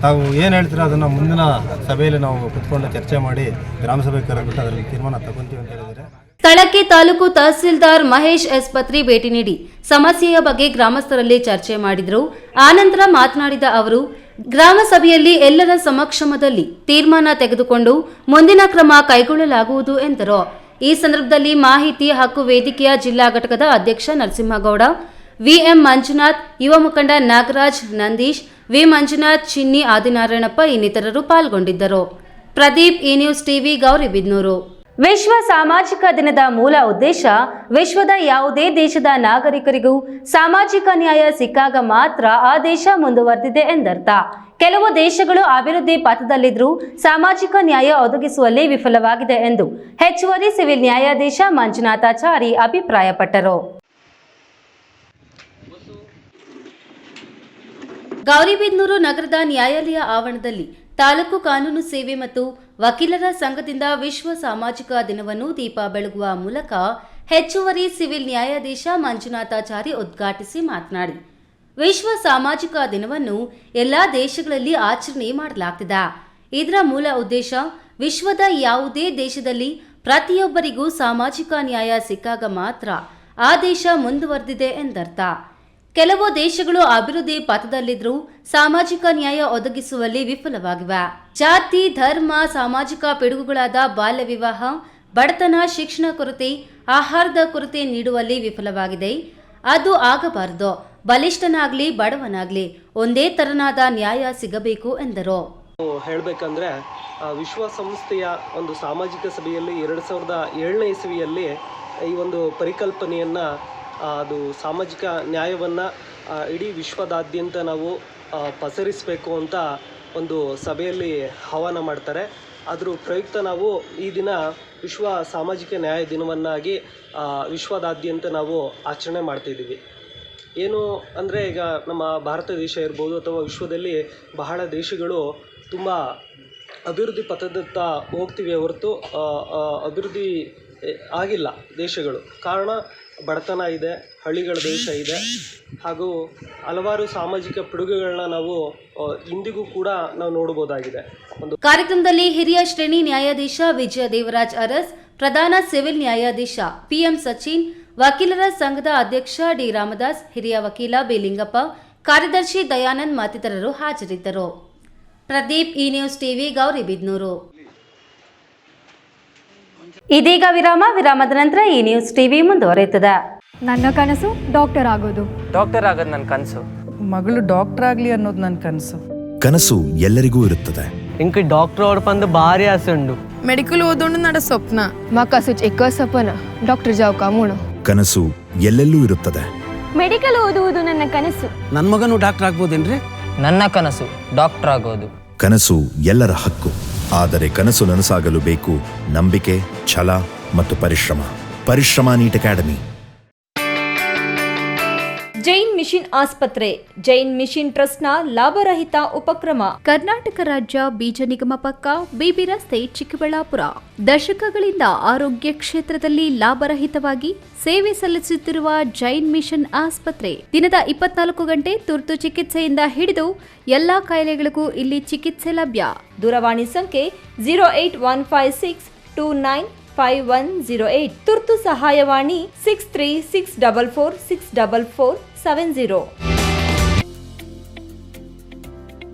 ತಾವು ಏನು ಹೇಳ್ತೀರೋ ಅದನ್ನು ಮುಂದಿನ ಸಭೆಯಲ್ಲಿ ನಾವು ಕುತ್ಕೊಂಡು ಚರ್ಚೆ ಮಾಡಿ ಗ್ರಾಮ ಸಭೆ ಕರೆದ್ಬಿಟ್ಟು ಅದರಲ್ಲಿ ತೀರ್ಮಾನ ತಗೊಂತೀವಿ ಅಂತ ಹೇಳಿದರೆ. ಸ್ಥಳಕ್ಕೆ ತಾಲೂಕು ತಹಸೀಲ್ದಾರ್ ಮಹೇಶ್ ಎಸ್ ಪತ್ರಿ ಭೇಟಿ ನೀಡಿ ಸಮಸ್ಯೆಯ ಬಗ್ಗೆ ಗ್ರಾಮಸ್ಥರಲ್ಲಿ ಚರ್ಚೆ ಮಾಡಿದರು. ಆನಂತರ ಮಾತನಾಡಿದ ಅವರು, ಗ್ರಾಮ ಸಭೆಯಲ್ಲಿ ಎಲ್ಲರ ಸಮಕ್ಷಮದಲ್ಲಿ ತೀರ್ಮಾನ ತೆಗೆದುಕೊಂಡು ಮುಂದಿನ ಕ್ರಮ ಕೈಗೊಳ್ಳಲಾಗುವುದು ಎಂದರು. ಈ ಸಂದರ್ಭದಲ್ಲಿ ಮಾಹಿತಿ ಹಕ್ಕು ವೇದಿಕೆಯ ಜಿಲ್ಲಾ ಘಟಕದ ಅಧ್ಯಕ್ಷ ನರಸಿಂಹಗೌಡ, ವಿಎಂ ಮಂಜುನಾಥ್, ಯುವ ಮುಖಂಡ ನಾಗರಾಜ್, ನಂದೀಶ್, ವಿ ಮಂಜುನಾಥ್, ಚಿನ್ನಿ, ಆದಿನಾರಾಯಣಪ್ಪ ಇನ್ನಿತರರು ಪಾಲ್ಗೊಂಡಿದ್ದರು. ಪ್ರದೀಪ್, ಈ ನ್ಯೂಸ್ ಟಿವಿ, ಗೌರಿಬಿದನೂರು. ವಿಶ್ವ ಸಾಮಾಜಿಕ ದಿನದ ಮೂಲ ಉದ್ದೇಶ ವಿಶ್ವದ ಯಾವುದೇ ದೇಶದ ನಾಗರಿಕರಿಗೂ ಸಾಮಾಜಿಕ ನ್ಯಾಯ ಸಿಕ್ಕಾಗ ಮಾತ್ರ ಆ ದೇಶ ಮುಂದುವರೆದಿದೆ ಎಂದರ್ಥ. ಕೆಲವು ದೇಶಗಳು ಅಭಿವೃದ್ಧಿ ಪಥದಲ್ಲಿದ್ದರೂ ಸಾಮಾಜಿಕ ನ್ಯಾಯ ಒದಗಿಸುವಲ್ಲಿ ವಿಫಲವಾಗಿದೆ ಎಂದು ಹೆಚ್ಚುವರಿ ಸಿವಿಲ್ ನ್ಯಾಯಾಧೀಶ ಮಂಜುನಾಥಾಚಾರಿ ಅಭಿಪ್ರಾಯಪಟ್ಟರು. ಗೌರಿಬಿದನೂರು ನಗರದ ನ್ಯಾಯಾಲಯ ಆವರಣದಲ್ಲಿ ತಾಲೂಕು ಕಾನೂನು ಸೇವೆ ಮತ್ತು ವಕೀಲರ ಸಂಘದಿಂದ ವಿಶ್ವ ಸಾಮಾಜಿಕ ದಿನವನ್ನು ದೀಪ ಬೆಳಗುವ ಮೂಲಕ ಹೆಚ್ಚುವರಿ ಸಿವಿಲ್ ನ್ಯಾಯಾಧೀಶ ಮಂಜುನಾಥಾಚಾರಿ ಉದ್ಘಾಟಿಸಿ ಮಾತನಾಡಿ, ವಿಶ್ವ ಸಾಮಾಜಿಕ ದಿನವನ್ನು ಎಲ್ಲ ದೇಶಗಳಲ್ಲಿ ಆಚರಣೆ ಮಾಡಲಾಗ್ತಿದೆ. ಇದರ ಮೂಲ ಉದ್ದೇಶ ವಿಶ್ವದ ಯಾವುದೇ ದೇಶದಲ್ಲಿ ಪ್ರತಿಯೊಬ್ಬರಿಗೂ ಸಾಮಾಜಿಕ ನ್ಯಾಯ ಸಿಕ್ಕಾಗ ಮಾತ್ರ ಆ ದೇಶ ಮುಂದುವರೆದಿದೆ ಎಂದರ್ಥ. ಕೆಲವು ದೇಶಗಳು ಅಭಿವೃದ್ಧಿ ಪಥದಲ್ಲಿದ್ದರೂ ಸಾಮಾಜಿಕ ನ್ಯಾಯ ಒದಗಿಸುವಲ್ಲಿ ವಿಫಲವಾಗಿವೆ. ಜಾತಿ, ಧರ್ಮ, ಸಾಮಾಜಿಕ ಪಿಡುಗುಗಳಾದ ಬಾಲ್ಯ ವಿವಾಹ, ಬಡತನ, ಶಿಕ್ಷಣ ಕೊರತೆ, ಆಹಾರದ ಕೊರತೆ ನೀಡುವಲ್ಲಿ ವಿಫಲವಾಗಿದೆ. ಅದು ಆಗಬಾರದು. ಬಲಿಷ್ಠನಾಗ್ಲಿ ಬಡವನಾಗ್ಲಿ ಒಂದೇ ತರನಾದ ನ್ಯಾಯ ಸಿಗಬೇಕು ಎಂದರು. ಹೇಳಬೇಕಂದ್ರೆ ವಿಶ್ವಸಂಸ್ಥೆಯ ಸಾಮಾಜಿಕ ಸಭೆಯಲ್ಲಿ 2007ನೇ ಇಸವಿಯಲ್ಲಿ ಈ ಪರಿಕಲ್ಪನೆಯನ್ನು ಅದು ಸಾಮಾಜಿಕ ನ್ಯಾಯವನ್ನು ಇಡೀ ವಿಶ್ವದಾದ್ಯಂತ ನಾವು ಪಸರಿಸಬೇಕು ಅಂತ ಸಭೆಯಲ್ಲಿ ಆಹ್ವಾನ ಮಾಡ್ತಾರೆ. ಅದ್ರ ಪ್ರಯುಕ್ತ ನಾವು ಈ ದಿನ ವಿಶ್ವ ಸಾಮಾಜಿಕ ನ್ಯಾಯ ದಿನವನ್ನಾಗಿ ವಿಶ್ವದಾದ್ಯಂತ ನಾವು ಆಚರಣೆ ಮಾಡ್ತಿದ್ದೀವಿ. ಏನು ಅಂದರೆ ಈಗ ನಮ್ಮ ಭಾರತ ದೇಶ ಇರ್ಬೋದು ಅಥವಾ ವಿಶ್ವದಲ್ಲಿ ಬಹಳ ದೇಶಗಳು ತುಂಬ ಅಭಿವೃದ್ಧಿ ಪಥದತ್ತ ಹೋಗ್ತಿವೆ ಹೊರತು ಅಭಿವೃದ್ಧಿ ಆಗಿಲ್ಲ ದೇಶಗಳು. ಕಾರಣ ಬಡತನ ಇದೆ, ಹಳ್ಳಿಗಳ ದೇಶ ಇದೆ, ಹಾಗೂ ಹಲವಾರು ಸಾಮಾಜಿಕ ಪಿಡುಗುಗಳನ್ನ ನಾವು ಇಂದಿಗೂ ಕೂಡ ನಾವು ನೋಡಬಹುದಾಗಿದೆ. ಕಾರ್ಯಕ್ರಮದಲ್ಲಿ ಹಿರಿಯ ಶ್ರೇಣಿ ನ್ಯಾಯಾಧೀಶ ವಿಜಯ ದೇವರಾಜ್ ಅರಸ್, ಪ್ರಧಾನ ಸಿವಿಲ್ ನ್ಯಾಯಾಧೀಶ ಪಿಎಂ ಸಚಿನ್, ವಕೀಲರ ಸಂಘದ ಅಧ್ಯಕ್ಷ ಡಿ ರಾಮದಾಸ್, ಹಿರಿಯ ವಕೀಲ ಬಿ ಲಿಂಗಪ್ಪ, ಕಾರ್ಯದರ್ಶಿ ದಯಾನಂದ್ ಮತ್ತಿತರರು ಹಾಜರಿದ್ದರು. ಪ್ರದೀಪ್, ಈ ನ್ಯೂಸ್ ಟಿವಿ, ಗೌರಿಬಿದನೂರು. ಇದೀಗ ವಿರಾಮದ ನಂತರ ಈ ನ್ಯೂಸ್ ಟಿವಿ ಮುಂದುವರಿಯುತ್ತದೆ. ನನ್ನ ಕನಸು ಡಾಕ್ಟರ್ ಆಗೋದು. ಡಾಕ್ಟರ್ ಆಗೋದು ನನ್ನ ಕನಸು. ಮಗಳು ಡಾಕ್ಟರ್ ಆಗ್ಲಿ ಅನ್ನೋದು ನನ್ನ ಕನಸು. ಕನಸು ಎಲ್ಲರಿಗೂ ಇರುತ್ತದೆ. ಇಂಕ ಡಾಕ್ಟರ್ ಓಡ್ಪಂದು ಭಾರಿ ಆಸೆ ಉಂಡು. ಮೆಡಿಕಲ್ ಓದೋಣ ನಡ ಸ್ವಪ್ನ. ಮಕ್ಕಸು ಚಿಕ್ಕ ಸಪನ ಡಾಕ್ಟರ್ ಜಾವ್ ಕಾಮೂಣ. ಕನಸು ಎಲ್ಲೆಲ್ಲೂ ಇರುತ್ತದೆ. ಮೆಡಿಕಲ್ ಓದುವುದು ನನ್ನ ಕನಸು. ನನ್ನ ಮಗನು ಡಾಕ್ಟರ್ ಆಗ್ಬೋದೇನ್ರಿ? ನನ್ನ ಕನಸು ಡಾಕ್ಟರ್ ಆಗೋದು. ಕನಸು ಎಲ್ಲರ ಹಕ್ಕು. ಆದರೆ ಕನಸು ನನಸಾಗಲು ಬೇಕು ನಂಬಿಕೆ, ಛಲ ಮತ್ತು ಪರಿಶ್ರಮ. Neat academy. ಜೈನ್ ಮಿಷನ್ ಆಸ್ಪತ್ರೆ, ಜೈನ್ ಮಿಷನ್ ಟ್ರಸ್ಟ್ನ ಲಾಭರಹಿತ ಉಪಕ್ರಮ. ಕರ್ನಾಟಕ ರಾಜ್ಯ ಬೀಜ ನಿಗಮ ಪಕ್ಕ, ಬಿಬಿ ರಸ್ತೆ, ಚಿಕ್ಕಬಳ್ಳಾಪುರ. ದಶಕಗಳಿಂದ ಆರೋಗ್ಯ ಕ್ಷೇತ್ರದಲ್ಲಿ ಲಾಭರಹಿತವಾಗಿ ಸೇವೆ ಸಲ್ಲಿಸುತ್ತಿರುವ ಜೈನ್ ಮಿಷನ್ ಆಸ್ಪತ್ರೆ ದಿನದ 24 ಗಂಟೆ ತುರ್ತು ಚಿಕಿತ್ಸೆಯಿಂದ ಹಿಡಿದು ಎಲ್ಲಾ ಕಾಯಿಲೆಗಳಿಗೂ ಇಲ್ಲಿ ಚಿಕಿತ್ಸೆ ಲಭ್ಯ. ದೂರವಾಣಿ ಸಂಖ್ಯೆ 0815629 5108. ತುರ್ತು ಸಹಾಯವಾಣಿ 6364464470.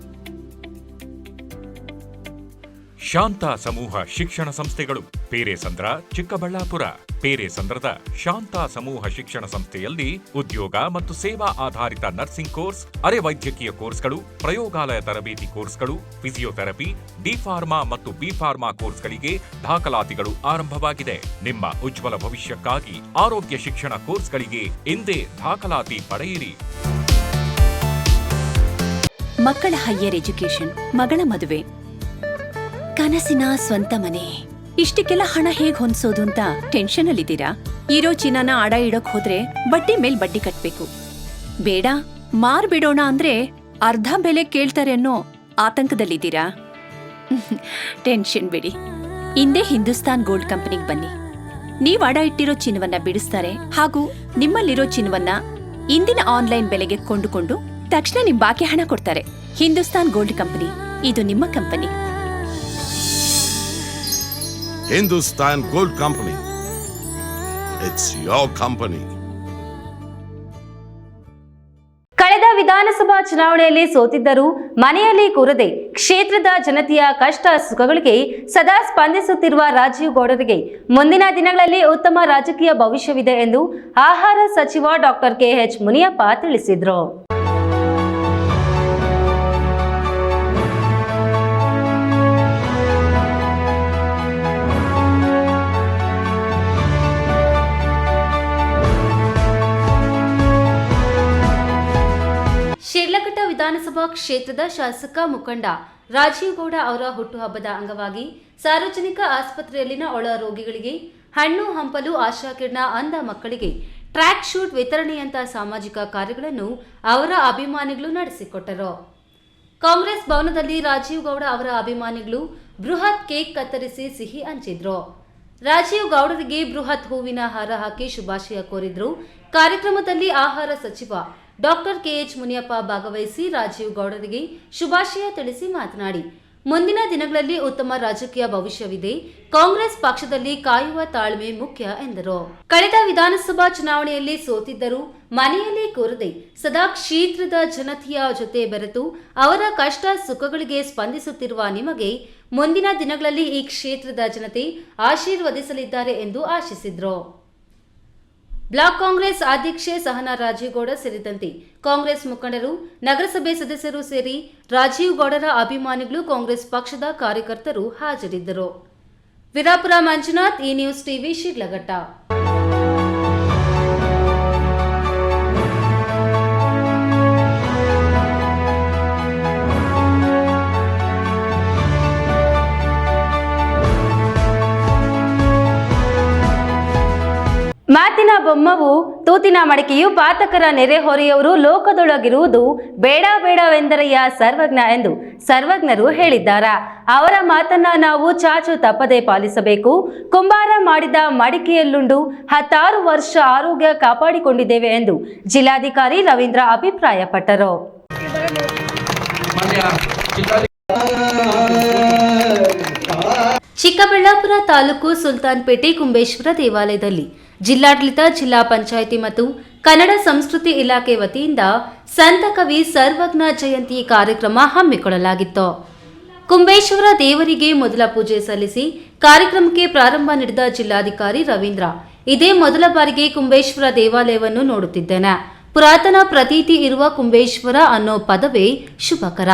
ಶಾಂತ ಸಮೂಹ ಶಿಕ್ಷಣ ಸಂಸ್ಥೆಗಳು ಪೇರೆಸಂದ್ರ ಚಿಕ್ಕಬಳ್ಳಾಪುರ. ಪೇರೆಸಂದ್ರದ ಶಾಂತ ಸಮೂಹ ಶಿಕ್ಷಣ ಸಂಸ್ಥೆಯಲ್ಲಿ ಉದ್ಯೋಗ ಮತ್ತು ಸೇವಾ ಆಧಾರಿತ ನರ್ಸಿಂಗ್ ಕೋರ್ಸ್, ಅರೆ ವೈದ್ಯಕೀಯ ಕೋರ್ಸ್ಗಳು, ಪ್ರಯೋಗಾಲಯ ತರಬೇತಿ ಕೋರ್ಸ್ಗಳು, ಫಿಸಿಯೋಥೆರಪಿ, ಡಿ ಫಾರ್ಮಾ ಮತ್ತು ಬಿ ಫಾರ್ಮಾ ಕೋರ್ಸ್ಗಳಿಗೆ ದಾಖಲಾತಿಗಳು ಆರಂಭವಾಗಿದೆ. ನಿಮ್ಮ ಉಜ್ವಲ ಭವಿಷ್ಯಕ್ಕಾಗಿ ಆರೋಗ್ಯ ಶಿಕ್ಷಣ ಕೋರ್ಸ್ಗಳಿಗೆ ಇಂದೇ ದಾಖಲಾತಿ ಪಡೆಯಿರಿ. ಮಕ್ಕಳ ಹೈಯರ್ ಎಜುಕೇಶನ್, ಮಗಳ ಮದುವೆ, ಕನಸಿನ ಸ್ವಂತ ಮನೆ, ಇಷ್ಟಕ್ಕೆಲ್ಲ ಹಣ ಹೇಗ್ ಹೊಂದ್ಸೋದು ಅಂತ ಟೆನ್ಷನ್ ಅಲ್ಲಿದ್ದೀರಾ? ಇರೋ ಚಿನ್ನನ ಅಡ ಇಡೋಕ್ ಹೋದ್ರೆ ಬಡ್ಡಿ ಮೇಲ್ ಬಡ್ಡಿ ಕಟ್ಬೇಕು. ಬೇಡ, ಮಾರ್ಬಿಡೋಣ ಅಂದ್ರೆ ಅರ್ಧ ಬೆಲೆ ಕೇಳ್ತಾರೆ ಅನ್ನೋ ಆತಂಕದಲ್ಲಿದ್ದೀರಾ? ಟೆನ್ಷನ್ ಬಿಡಿ, ಇಂದೇ ಹಿಂದೂಸ್ತಾನ್ ಗೋಲ್ಡ್ ಕಂಪನಿಗೆ ಬನ್ನಿ. ನೀವ್ ಅಡ ಇಟ್ಟಿರೋ ಚಿನ್ನವನ್ನ ಬಿಡಿಸ್ತಾರೆ ಹಾಗೂ ನಿಮ್ಮಲ್ಲಿರೋ ಚಿನ್ನವನ್ನ ಇಂದಿನ ಆನ್ಲೈನ್ ಬೆಲೆಗೆ ಕೊಂಡುಕೊಂಡು ತಕ್ಷಣ ನಿಮ್ ಬಾಕಿ ಹಣ ಕೊಡ್ತಾರೆ. ಹಿಂದೂಸ್ತಾನ್ ಗೋಲ್ಡ್ ಕಂಪನಿ, ಇದು ನಿಮ್ಮ company. Hindustan Gold Company. It's your company. ಕಳೆದ ವಿಧಾನಸಭಾ ಚುನಾವಣೆಯಲ್ಲಿ ಸೋತಿದ್ದರೂ ಮನೆಯಲ್ಲಿ ಕೂರದೆ ಕ್ಷೇತ್ರದ ಜನತೆಯ ಕಷ್ಟ ಸುಖಗಳಿಗೆ ಸದಾ ಸ್ಪಂದಿಸುತ್ತಿರುವ ರಾಜೀವ್ ಗೌಡರಿಗೆ ಮುಂದಿನ ದಿನಗಳಲ್ಲಿ ಉತ್ತಮ ರಾಜಕೀಯ ಭವಿಷ್ಯವಿದೆ ಎಂದು ಆಹಾರ ಸಚಿವ ಡಾಕ್ಟರ್ KH ಮುನಿಯಪ್ಪ ತಿಳಿಸಿದರು. ಶಿಡ್ಲಘಟ್ಟ ವಿಧಾನಸಭಾ ಕ್ಷೇತ್ರದ ಶಾಸಕ ಮುಖಂಡ ರಾಜೀವ್ ಗೌಡ ಅವರ ಹುಟ್ಟುಹಬ್ಬದ ಅಂಗವಾಗಿ ಸಾರ್ವಜನಿಕ ಆಸ್ಪತ್ರೆಯಲ್ಲಿನ ಒಳ ರೋಗಿಗಳಿಗೆ ಹಣ್ಣು ಹಂಪಲು, ಆಶಾಕಿರಣ, ಅಂಧ ಮಕ್ಕಳಿಗೆ ಟ್ರ್ಯಾಕ್ ಶೂಟ್ ವಿತರಣೆಯಂತಹ ಸಾಮಾಜಿಕ ಕಾರ್ಯಗಳನ್ನು ಅವರ ಅಭಿಮಾನಿಗಳು ನಡೆಸಿಕೊಟ್ಟರು. ಕಾಂಗ್ರೆಸ್ ಭವನದಲ್ಲಿ ರಾಜೀವ್ ಗೌಡ ಅವರ ಅಭಿಮಾನಿಗಳು ಬೃಹತ್ ಕೇಕ್ ಕತ್ತರಿಸಿ ಸಿಹಿ ಹಂಚಿದ್ರು. ರಾಜೀವ್ ಗೌಡರಿಗೆ ಬೃಹತ್ ಹೂವಿನ ಹಾರ ಹಾಕಿ ಶುಭಾಶಯ ಕೋರಿದ್ರು. ಕಾರ್ಯಕ್ರಮದಲ್ಲಿ ಆಹಾರ ಸಚಿವ ಡಾಕ್ಟರ್ KH ಮುನಿಯಪ್ಪ ಭಾಗವಹಿಸಿ ರಾಜೀವ್ ಗೌಡರಿಗೆ ಶುಭಾಶಯ ತಿಳಿಸಿ ಮಾತನಾಡಿ, ಮುಂದಿನ ದಿನಗಳಲ್ಲಿ ಉತ್ತಮ ರಾಜಕೀಯ ಭವಿಷ್ಯವಿದೆ. ಕಾಂಗ್ರೆಸ್ ಪಕ್ಷದಲ್ಲಿ ಕಾಯುವ ತಾಳ್ಮೆ ಮುಖ್ಯ ಎಂದರು. ಕಳೆದ ವಿಧಾನಸಭಾ ಚುನಾವಣೆಯಲ್ಲಿ ಸೋತಿದ್ದರೂ ಮನೆಯಲ್ಲಿ ಕೂರದೆ ಸದಾ ಕ್ಷೇತ್ರದ ಜನತೆಯ ಜೊತೆ ಬೆರೆತು ಅವರ ಕಷ್ಟ ಸುಖಗಳಿಗೆ ಸ್ಪಂದಿಸುತ್ತಿರುವ ನಿಮಗೆ ಮುಂದಿನ ದಿನಗಳಲ್ಲಿ ಈ ಕ್ಷೇತ್ರದ ಜನತೆ ಆಶೀರ್ವದಿಸಲಿದ್ದಾರೆ ಎಂದು ಆಶಿಸಿದರು. ಬ್ಲಾಕ್ ಕಾಂಗ್ರೆಸ್ ಅಧ್ಯಕ್ಷೆ ಸಹನಾ ರಾಜೀವ್ ಗೌಡ ಸೇರಿದಂತೆ ಕಾಂಗ್ರೆಸ್ ಮುಖಂಡರು, ನಗರಸಭೆ ಸದಸ್ಯರು ಸೇರಿ ರಾಜೀವ್ ಗೌಡರ ಅಭಿಮಾನಿಗಳು, ಕಾಂಗ್ರೆಸ್ ಪಕ್ಷದ ಕಾರ್ಯಕರ್ತರು ಹಾಜರಿದ್ದರು. ವೀರಾಪುರ ಮಂಜುನಾಥ್, ಈ ನ್ಯೂಸ್ ಟಿವಿ, ಶಿಡ್ಲಘಟ್ಟ. ಮಾತಿನ ಬೊಮ್ಮವು ತೂತಿನ ಮಡಿಕೆಯು ಪಾತಕರ ನೆರೆಹೊರೆಯವರು ಲೋಕದೊಳಗಿರುವುದು ಬೇಡ ಬೇಡವೆಂದರಯ್ಯ ಸರ್ವಜ್ಞ ಎಂದು ಸರ್ವಜ್ಞರು ಹೇಳಿದ್ದಾರೆ. ಅವರ ಮಾತನ್ನ ನಾವು ಚಾಚು ತಪ್ಪದೆ ಪಾಲಿಸಬೇಕು. ಕುಂಬಾರ ಮಾಡಿದ ಮಡಿಕೆಯಲ್ಲುಂಡು 16 ವರ್ಷ ಆರೋಗ್ಯ ಕಾಪಾಡಿಕೊಂಡಿದ್ದೇವೆ ಎಂದು ಜಿಲ್ಲಾಧಿಕಾರಿ ರವೀಂದ್ರ ಅಭಿಪ್ರಾಯಪಟ್ಟರು. ಚಿಕ್ಕಬಳ್ಳಾಪುರ ತಾಲೂಕು ಸುಲ್ತಾನ್ಪೇಟೆ ಕುಂಬೇಶ್ವರ ದೇವಾಲಯದಲ್ಲಿ ಜಿಲ್ಲಾಡಳಿತ, ಜಿಲ್ಲಾ ಪಂಚಾಯಿತಿ ಮತ್ತು ಕನ್ನಡ ಸಂಸ್ಕೃತಿ ಇಲಾಖೆ ವತಿಯಿಂದ ಸಂತ ಕವಿ ಸರ್ವಜ್ಞ ಜಯಂತಿ ಕಾರ್ಯಕ್ರಮ ಹಮ್ಮಿಕೊಳ್ಳಲಾಗಿತ್ತು. ಕುಂಬೇಶ್ವರ ದೇವರಿಗೆ ಮೊದಲ ಪೂಜೆ ಸಲ್ಲಿಸಿ ಕಾರ್ಯಕ್ರಮಕ್ಕೆ ಪ್ರಾರಂಭ ನೀಡಿದ ಜಿಲ್ಲಾಧಿಕಾರಿ ರವೀಂದ್ರ, ಇದೇ ಮೊದಲ ಬಾರಿಗೆ ಕುಂಬೇಶ್ವರ ದೇವಾಲಯವನ್ನು ನೋಡುತ್ತಿದ್ದೇನೆ. ಪುರಾತನ ಪ್ರತೀತಿ ಇರುವ ಕುಂಬೇಶ್ವರ ಅನ್ನೋ ಪದವೇ ಶುಭಕರ.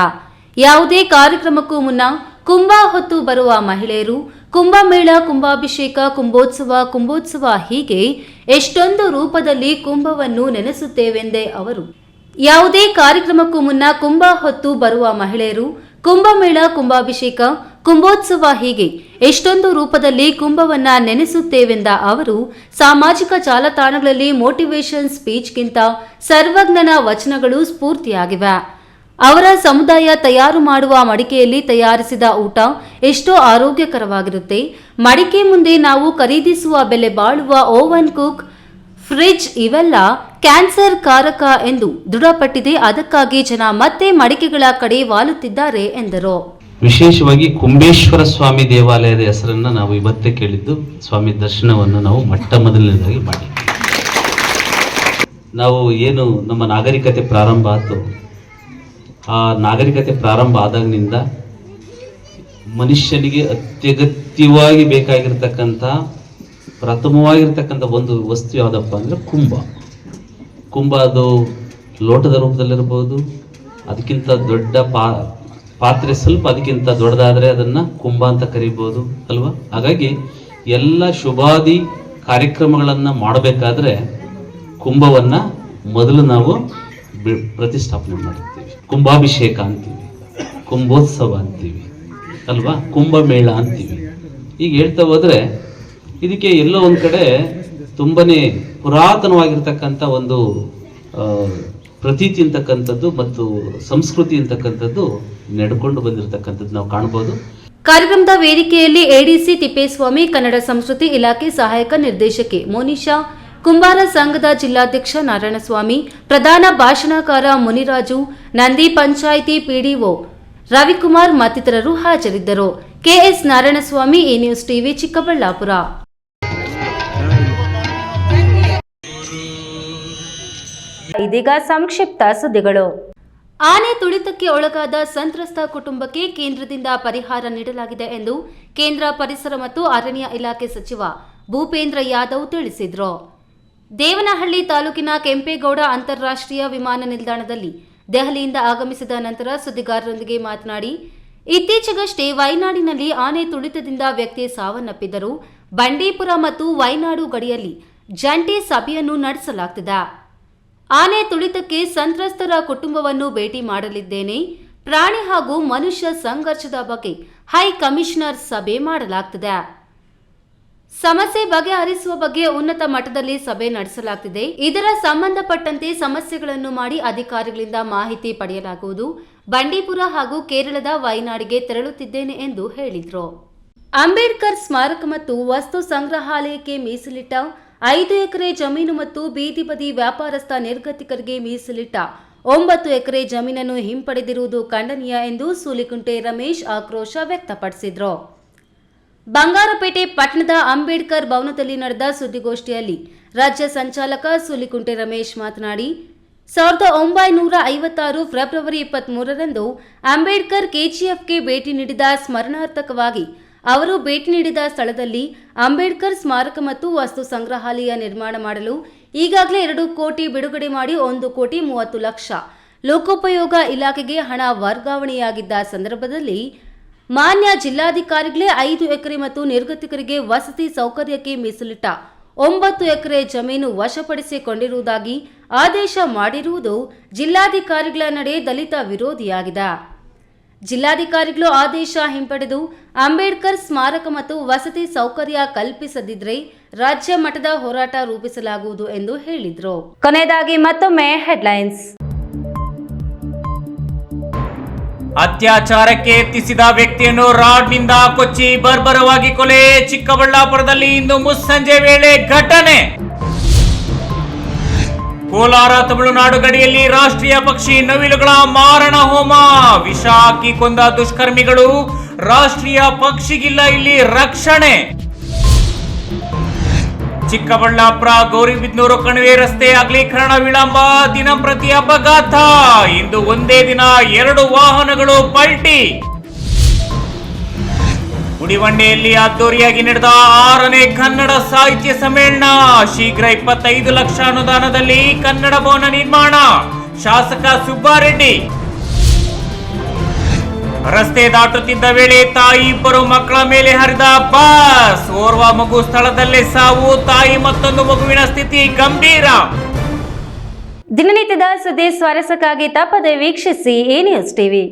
ಯಾವುದೇ ಕಾರ್ಯಕ್ರಮಕ್ಕೂ ಮುನ್ನ ಕುಂಭ ಹೊತ್ತು ಬರುವ ಮಹಿಳೆಯರು ಕುಂಭಮೇಳ, ಕುಂಭಾಭಿಷೇಕ, ಕುಂಭೋತ್ಸವ ಹೀಗೆ ಎಷ್ಟೊಂದು ರೂಪದಲ್ಲಿ ಕುಂಭವನ್ನು ನೆನೆಸುತ್ತೇವೆಂದೇ ಅವರು. ಯಾವುದೇ ಕಾರ್ಯಕ್ರಮಕ್ಕೂ ಮುನ್ನ ಕುಂಭ ಹೊತ್ತು ಬರುವ ಮಹಿಳೆಯರು ಕುಂಭಮೇಳ, ಕುಂಭಾಭಿಷೇಕ, ಕುಂಭೋತ್ಸವ ಹೀಗೆ ಎಷ್ಟೊಂದು ರೂಪದಲ್ಲಿ ಕುಂಭವನ್ನ ನೆನೆಸುತ್ತೇವೆಂದ ಅವರು ಸಾಮಾಜಿಕ ಜಾಲತಾಣಗಳಲ್ಲಿ ಮೋಟಿವೇಶನ್ ಸ್ಪೀಚ್ಗಿಂತ ಸರ್ವಜ್ಞನ ವಚನಗಳು ಸ್ಫೂರ್ತಿಯಾಗಿವೆ. ಅವರ ಸಮುದಾಯ ತಯಾರು ಮಾಡುವ ಮಡಿಕೆಯಲ್ಲಿ ತಯಾರಿಸಿದ ಊಟ ಎಷ್ಟೋ ಆರೋಗ್ಯಕರವಾಗಿರುತ್ತೆ. ಮಡಿಕೆ ಮುಂದೆ ನಾವು ಖರೀದಿಸುವ ಬೆಲೆ ಬಾಳುವ ಓವನ್, ಕುಕ್, ಫ್ರಿಡ್ಜ್ ಇವೆಲ್ಲ ಕ್ಯಾನ್ಸರ್ ಕಾರಕ ಎಂದು ದೃಢಪಟ್ಟಿದೆ. ಅದಕ್ಕಾಗಿ ಜನ ಮತ್ತೆ ಮಡಿಕೆಗಳ ಕಡೆ ವಾಲುತ್ತಿದ್ದಾರೆ ಎಂದರು. ವಿಶೇಷವಾಗಿ ಕುಂಬೇಶ್ವರ ಸ್ವಾಮಿ ದೇವಾಲಯದ ಹೆಸರನ್ನು ನಾವು ಇವತ್ತೇ ಕೇಳಿದ್ದು. ಸ್ವಾಮಿ ದರ್ಶನವನ್ನು ನಾವು ಮೊದಲನೇದಾಗಿ ಮಾಡಿ, ನಾವು ಏನು ನಮ್ಮ ನಾಗರಿಕತೆ ಪ್ರಾರಂಭ ಆಯಿತು, ಆ ನಾಗರಿಕತೆ ಪ್ರಾರಂಭ ಆದಾಗಿನಿಂದ ಮನುಷ್ಯನಿಗೆ ಅತ್ಯಗತ್ಯವಾಗಿ ಬೇಕಾಗಿರ್ತಕ್ಕಂಥ ಪ್ರಥಮವಾಗಿರ್ತಕ್ಕಂಥ ಒಂದು ವಸ್ತು ಯಾವುದಪ್ಪ ಅಂದರೆ ಕುಂಭ. ಅದು ಲೋಟದ ರೂಪದಲ್ಲಿರ್ಬೋದು, ಅದಕ್ಕಿಂತ ದೊಡ್ಡ ಪಾತ್ರೆ ಸ್ವಲ್ಪ ಅದಕ್ಕಿಂತ ದೊಡ್ಡದಾದರೆ ಅದನ್ನು ಕುಂಭ ಅಂತ ಕರಿಬೋದು ಅಲ್ವಾ. ಹಾಗಾಗಿ ಎಲ್ಲ ಶುಭಾದಿ ಕಾರ್ಯಕ್ರಮಗಳನ್ನು ಮಾಡಬೇಕಾದ್ರೆ ಕುಂಭವನ್ನು ಮೊದಲು ನಾವು ಪ್ರತಿಷ್ಠಾಪನೆ ಮಾಡ್ತೀವಿ. ಕುಂಭಾಭಿಷೇಕ ಅಂತೀವಿ, ಕುಂಭೋತ್ಸವ ಅಂತೀವಿ ಅಲ್ವಾ, ಕುಂಭಮೇಳ ಅಂತೀವಿ. ಈಗ ಹೇಳ್ತಾ ಹೋದರೆ ಇದಕ್ಕೆ ಎಲ್ಲೋ ಒಂದು ಕಡೆ ತುಂಬನೇ ಪುರಾತನವಾಗಿರ್ತಕ್ಕಂಥ ಒಂದು ಪ್ರತೀತಿ ಅಂತಕ್ಕಂಥದ್ದು ಮತ್ತು ಸಂಸ್ಕೃತಿ ಅಂತಕ್ಕಂಥದ್ದು ನಡ್ಕೊಂಡು ಬಂದಿರತಕ್ಕಂಥದ್ದು ನಾವು ಕಾಣ್ಬೋದು. ಕಾರ್ಯಕ್ರಮದ ವೇದಿಕೆಯಲ್ಲಿ ಎಡಿಸಿ ತಿಪ್ಪೇಸ್ವಾಮಿ, ಕನ್ನಡ ಸಂಸ್ಕೃತಿ ಇಲಾಖೆ ಸಹಾಯಕ ನಿರ್ದೇಶಕಿ ಮೋನಿಶಾ, ಕುಂಬಾರ ಸಂಘದ ಜಿಲ್ಲಾಧ್ಯಕ್ಷ ನಾರಾಯಣಸ್ವಾಮಿ, ಪ್ರಧಾನ ಭಾಷಣಕಾರ ಮುನಿರಾಜು, ನಂದಿ ಪಂಚಾಯಿತಿ ಪಿಡಿಒ ರವಿಕುಮಾರ್ ಮತ್ತಿತರರು ಹಾಜರಿದ್ದರು. KS Narayanaswamy, A news TV, Chikkaballapur. ಇದೀಗ ಸಂಕ್ಷಿಪ್ತ ಸುದ್ದಿಗಳು. ಆನೆ ತುಳಿತಕ್ಕೆ ಒಳಗಾದ ಸಂತ್ರಸ್ತ ಕುಟುಂಬಕ್ಕೆ ಕೇಂದ್ರದಿಂದ ಪರಿಹಾರ ನೀಡಲಾಗಿದೆ ಎಂದು ಕೇಂದ್ರ ಪರಿಸರ ಮತ್ತು ಅರಣ್ಯ ಇಲಾಖೆ ಸಚಿವ ಭೂಪೇಂದ್ರ ಯಾದವ್ ತಿಳಿಸಿದರು. ದೇವನಹಳ್ಳಿ ತಾಲೂಕಿನ ಕೆಂಪೇಗೌಡ ಅಂತಾರಾಷ್ಟ್ರೀಯ ವಿಮಾನ ನಿಲ್ದಾಣದಲ್ಲಿ ದೆಹಲಿಯಿಂದ ಆಗಮಿಸಿದ ನಂತರ ಸುದ್ದಿಗಾರರೊಂದಿಗೆ ಮಾತನಾಡಿ, ಇತ್ತೀಚೆಗಷ್ಟೇ ವೈನಾಡಿನಲ್ಲಿ ಆನೆ ತುಳಿತದಿಂದ ವ್ಯಕ್ತಿ ಸಾವನ್ನಪ್ಪಿದ್ದರು. ಬಂಡೀಪುರ ಮತ್ತು ವೈನಾಡು ಗಡಿಯಲ್ಲಿ ಜಂಟಿ ಸಭೆಯನ್ನು ನಡೆಸಲಾಗುತ್ತಿದೆ. ಆನೆ ತುಳಿತಕ್ಕೆ ಸಂತ್ರಸ್ತರ ಕುಟುಂಬವನ್ನು ಭೇಟಿ ಮಾಡಲಿದ್ದೇನೆ. ಪ್ರಾಣಿ ಹಾಗೂ ಮನುಷ್ಯ ಸಂಘರ್ಷದ ಬಗ್ಗೆ ಹೈ ಕಮಿಷನರ್ ಸಭೆ ಮಾಡಲಾಗುತ್ತದೆ. ಸಮಸ್ಯೆ ಬಗೆಹರಿಸುವ ಬಗ್ಗೆ ಉನ್ನತ ಮಟ್ಟದಲ್ಲಿ ಸಭೆ ನಡೆಸಲಾಗುತ್ತಿದೆ. ಇದರ ಸಂಬಂಧಪಟ್ಟಂತೆ ಸಮಸ್ಯೆಗಳನ್ನು ಮಾಡಿ ಅಧಿಕಾರಿಗಳಿಂದ ಮಾಹಿತಿ ಪಡೆಯಲಾಗುವುದು. ಬಂಡೀಪುರ ಹಾಗೂ ಕೇರಳದ ವೈನಾಡಿಗೆ ತೆರಳುತ್ತಿದ್ದೇನೆ ಎಂದು ಹೇಳಿದರು. ಅಂಬೇಡ್ಕರ್ ಸ್ಮಾರಕ ಮತ್ತು ವಸ್ತು ಸಂಗ್ರಹಾಲಯಕ್ಕೆ ಮೀಸಲಿಟ್ಟ 5 ಎಕರೆ ಜಮೀನು ಮತ್ತು ಬೀದಿ ಬದಿ ವ್ಯಾಪಾರಸ್ಥ ನಿರ್ಗತಿಕರಿಗೆ ಮೀಸಲಿಟ್ಟ 9 ಎಕರೆ ಜಮೀನನ್ನು ಹಿಂಪಡೆದಿರುವುದು ಖಂಡನೀಯ ಎಂದು ಸೂಲಿಕುಂಟೆ ರಮೇಶ್ ಆಕ್ರೋಶ ವ್ಯಕ್ತಪಡಿಸಿದರು. ಬಂಗಾರಪೇಟೆ ಪಟ್ಟಣದ ಅಂಬೇಡ್ಕರ್ ಭವನದಲ್ಲಿ ನಡೆದ ಸುದ್ದಿಗೋಷ್ಠಿಯಲ್ಲಿ ರಾಜ್ಯ ಸಂಚಾಲಕ ಸೂಲಿಕುಂಟೆ ರಮೇಶ್ ಮಾತನಾಡಿ, 1956 ಫೆಬ್ರವರಿ 23ರಂದು ಅಂಬೇಡ್ಕರ್ ಕೆಜಿಎಫ್ಗೆ ಭೇಟಿ ನೀಡಿದ ಸ್ಮರಣಾರ್ಥಕವಾಗಿ ಅವರು ಭೇಟಿ ನೀಡಿದ ಸ್ಥಳದಲ್ಲಿ ಅಂಬೇಡ್ಕರ್ ಸ್ಮಾರಕ ಮತ್ತು ವಸ್ತು ಸಂಗ್ರಹಾಲಯ ನಿರ್ಮಾಣ ಮಾಡಲು ಈಗಾಗಲೇ 2 ಕೋಟಿ ಬಿಡುಗಡೆ ಮಾಡಿ 1,30,00,000 ಲೋಕೋಪಯೋಗ ಇಲಾಖೆಗೆ ಹಣ ವರ್ಗಾವಣೆಯಾಗಿದ್ದ ಸಂದರ್ಭದಲ್ಲಿ ಮಾನ್ಯ ಜಿಲ್ಲಾಧಿಕಾರಿಗಳೇ 5 ಎಕರೆ ಮತ್ತು ನಿರ್ಗತಿಕರಿಗೆ ವಸತಿ ಸೌಕರ್ಯಕ್ಕೆ ಮೀಸಲಿಟ್ಟ 9 ಎಕರೆ ಜಮೀನು ವಶಪಡಿಸಿಕೊಂಡಿರುವುದಾಗಿ ಆದೇಶ ಮಾಡಿರುವುದು ಜಿಲ್ಲಾಧಿಕಾರಿಗಳ ನಡೆ ದಲಿತ ವಿರೋಧಿಯಾಗಿದೆ. ಜಿಲ್ಲಾಧಿಕಾರಿಗಳು ಆದೇಶ ಹಿಂಪಡೆದು ಅಂಬೇಡ್ಕರ್ ಸ್ಮಾರಕ ಮತ್ತು ವಸತಿ ಸೌಕರ್ಯ ಕಲ್ಪಿಸದಿದ್ದರೆ ರಾಜ್ಯ ಮಟ್ಟದ ಹೋರಾಟ ರೂಪಿಸಲಾಗುವುದು ಎಂದು ಹೇಳಿದರು. ಕೊನೆಯದಾಗಿ ಮತ್ತೊಮ್ಮೆ ಹೆಡ್ಲೈನ್ಸ್. ಅತ್ಯಾಚಾರಕ್ಕೆ ಯತ್ನಿಸಿದ ವ್ಯಕ್ತಿಯನ್ನು ರಾಡ್ನಿಂದ ಕೊಚ್ಚಿ ಬರ್ಬರವಾಗಿ ಕೊಲೆ. ಚಿಕ್ಕಬಳ್ಳಾಪುರದಲ್ಲಿ ಇಂದು ಮುಸ್ಸಂಜೆ ವೇಳೆ ಘಟನೆ. ಕೋಲಾರ ತಮಿಳುನಾಡು ಗಡಿಯಲ್ಲಿ ರಾಷ್ಟ್ರೀಯ ಪಕ್ಷಿ ನವಿಲುಗಳ ಮಾರಣ ಹೋಮ. ವಿಷ ಹಾಕಿ ಕೊಂದ ದುಷ್ಕರ್ಮಿಗಳು. ರಾಷ್ಟ್ರೀಯ ಪಕ್ಷಿಗಿಲ್ಲ ಇಲ್ಲಿ ರಕ್ಷಣೆ. ಚಿಕ್ಕಬಳ್ಳಾಪುರ ಗೌರಿಬಿದನೂರು ಕಣಿವೆ ರಸ್ತೆ ಅಗಲೀಕರಣ ವಿಳಂಬ. ದಿನಂಪ್ರತಿ ಅಪಘಾತ. ಇಂದು ಒಂದೇ ದಿನ 2 ವಾಹನಗಳು ಪಲ್ಟಿ. ಗುಡಿಬಂಡೆಯಲ್ಲಿ ಅದ್ದೂರಿಯಾಗಿ ನಡೆದ 6ನೇ ಕನ್ನಡ ಸಾಹಿತ್ಯ ಸಮ್ಮೇಳನ. ಶೀಘ್ರ 25 ಲಕ್ಷ ಅನುದಾನದಲ್ಲಿ ಕನ್ನಡ ಭವನ ನಿರ್ಮಾಣ. ಶಾಸಕ ಸುಬ್ಬಾರೆಡ್ಡಿ. ರಸ್ತೆ ದಾಟುತ್ತಿದ್ದ ವೇಳೆ ತಾಯಿ 2 ಮಕ್ಕಳ ಮೇಲೆ ಹರಿದ ಬಸ್. ಓರ್ವ ಮಗು ಸ್ಥಳದಲ್ಲೇ ಸಾವು. ತಾಯಿ ಮತ್ತೊಂದು ಮಗುವಿನ ಸ್ಥಿತಿ ಗಂಭೀರ. ದಿನನಿತ್ಯದ ಸುದ್ದಿ ಸ್ವಾರಸ್ಯಕ್ಕಾಗಿ ತಪ್ಪದೆ ವೀಕ್ಷಿಸಿ ಎ ನ್ಯೂಸ್ ಟಿವಿ.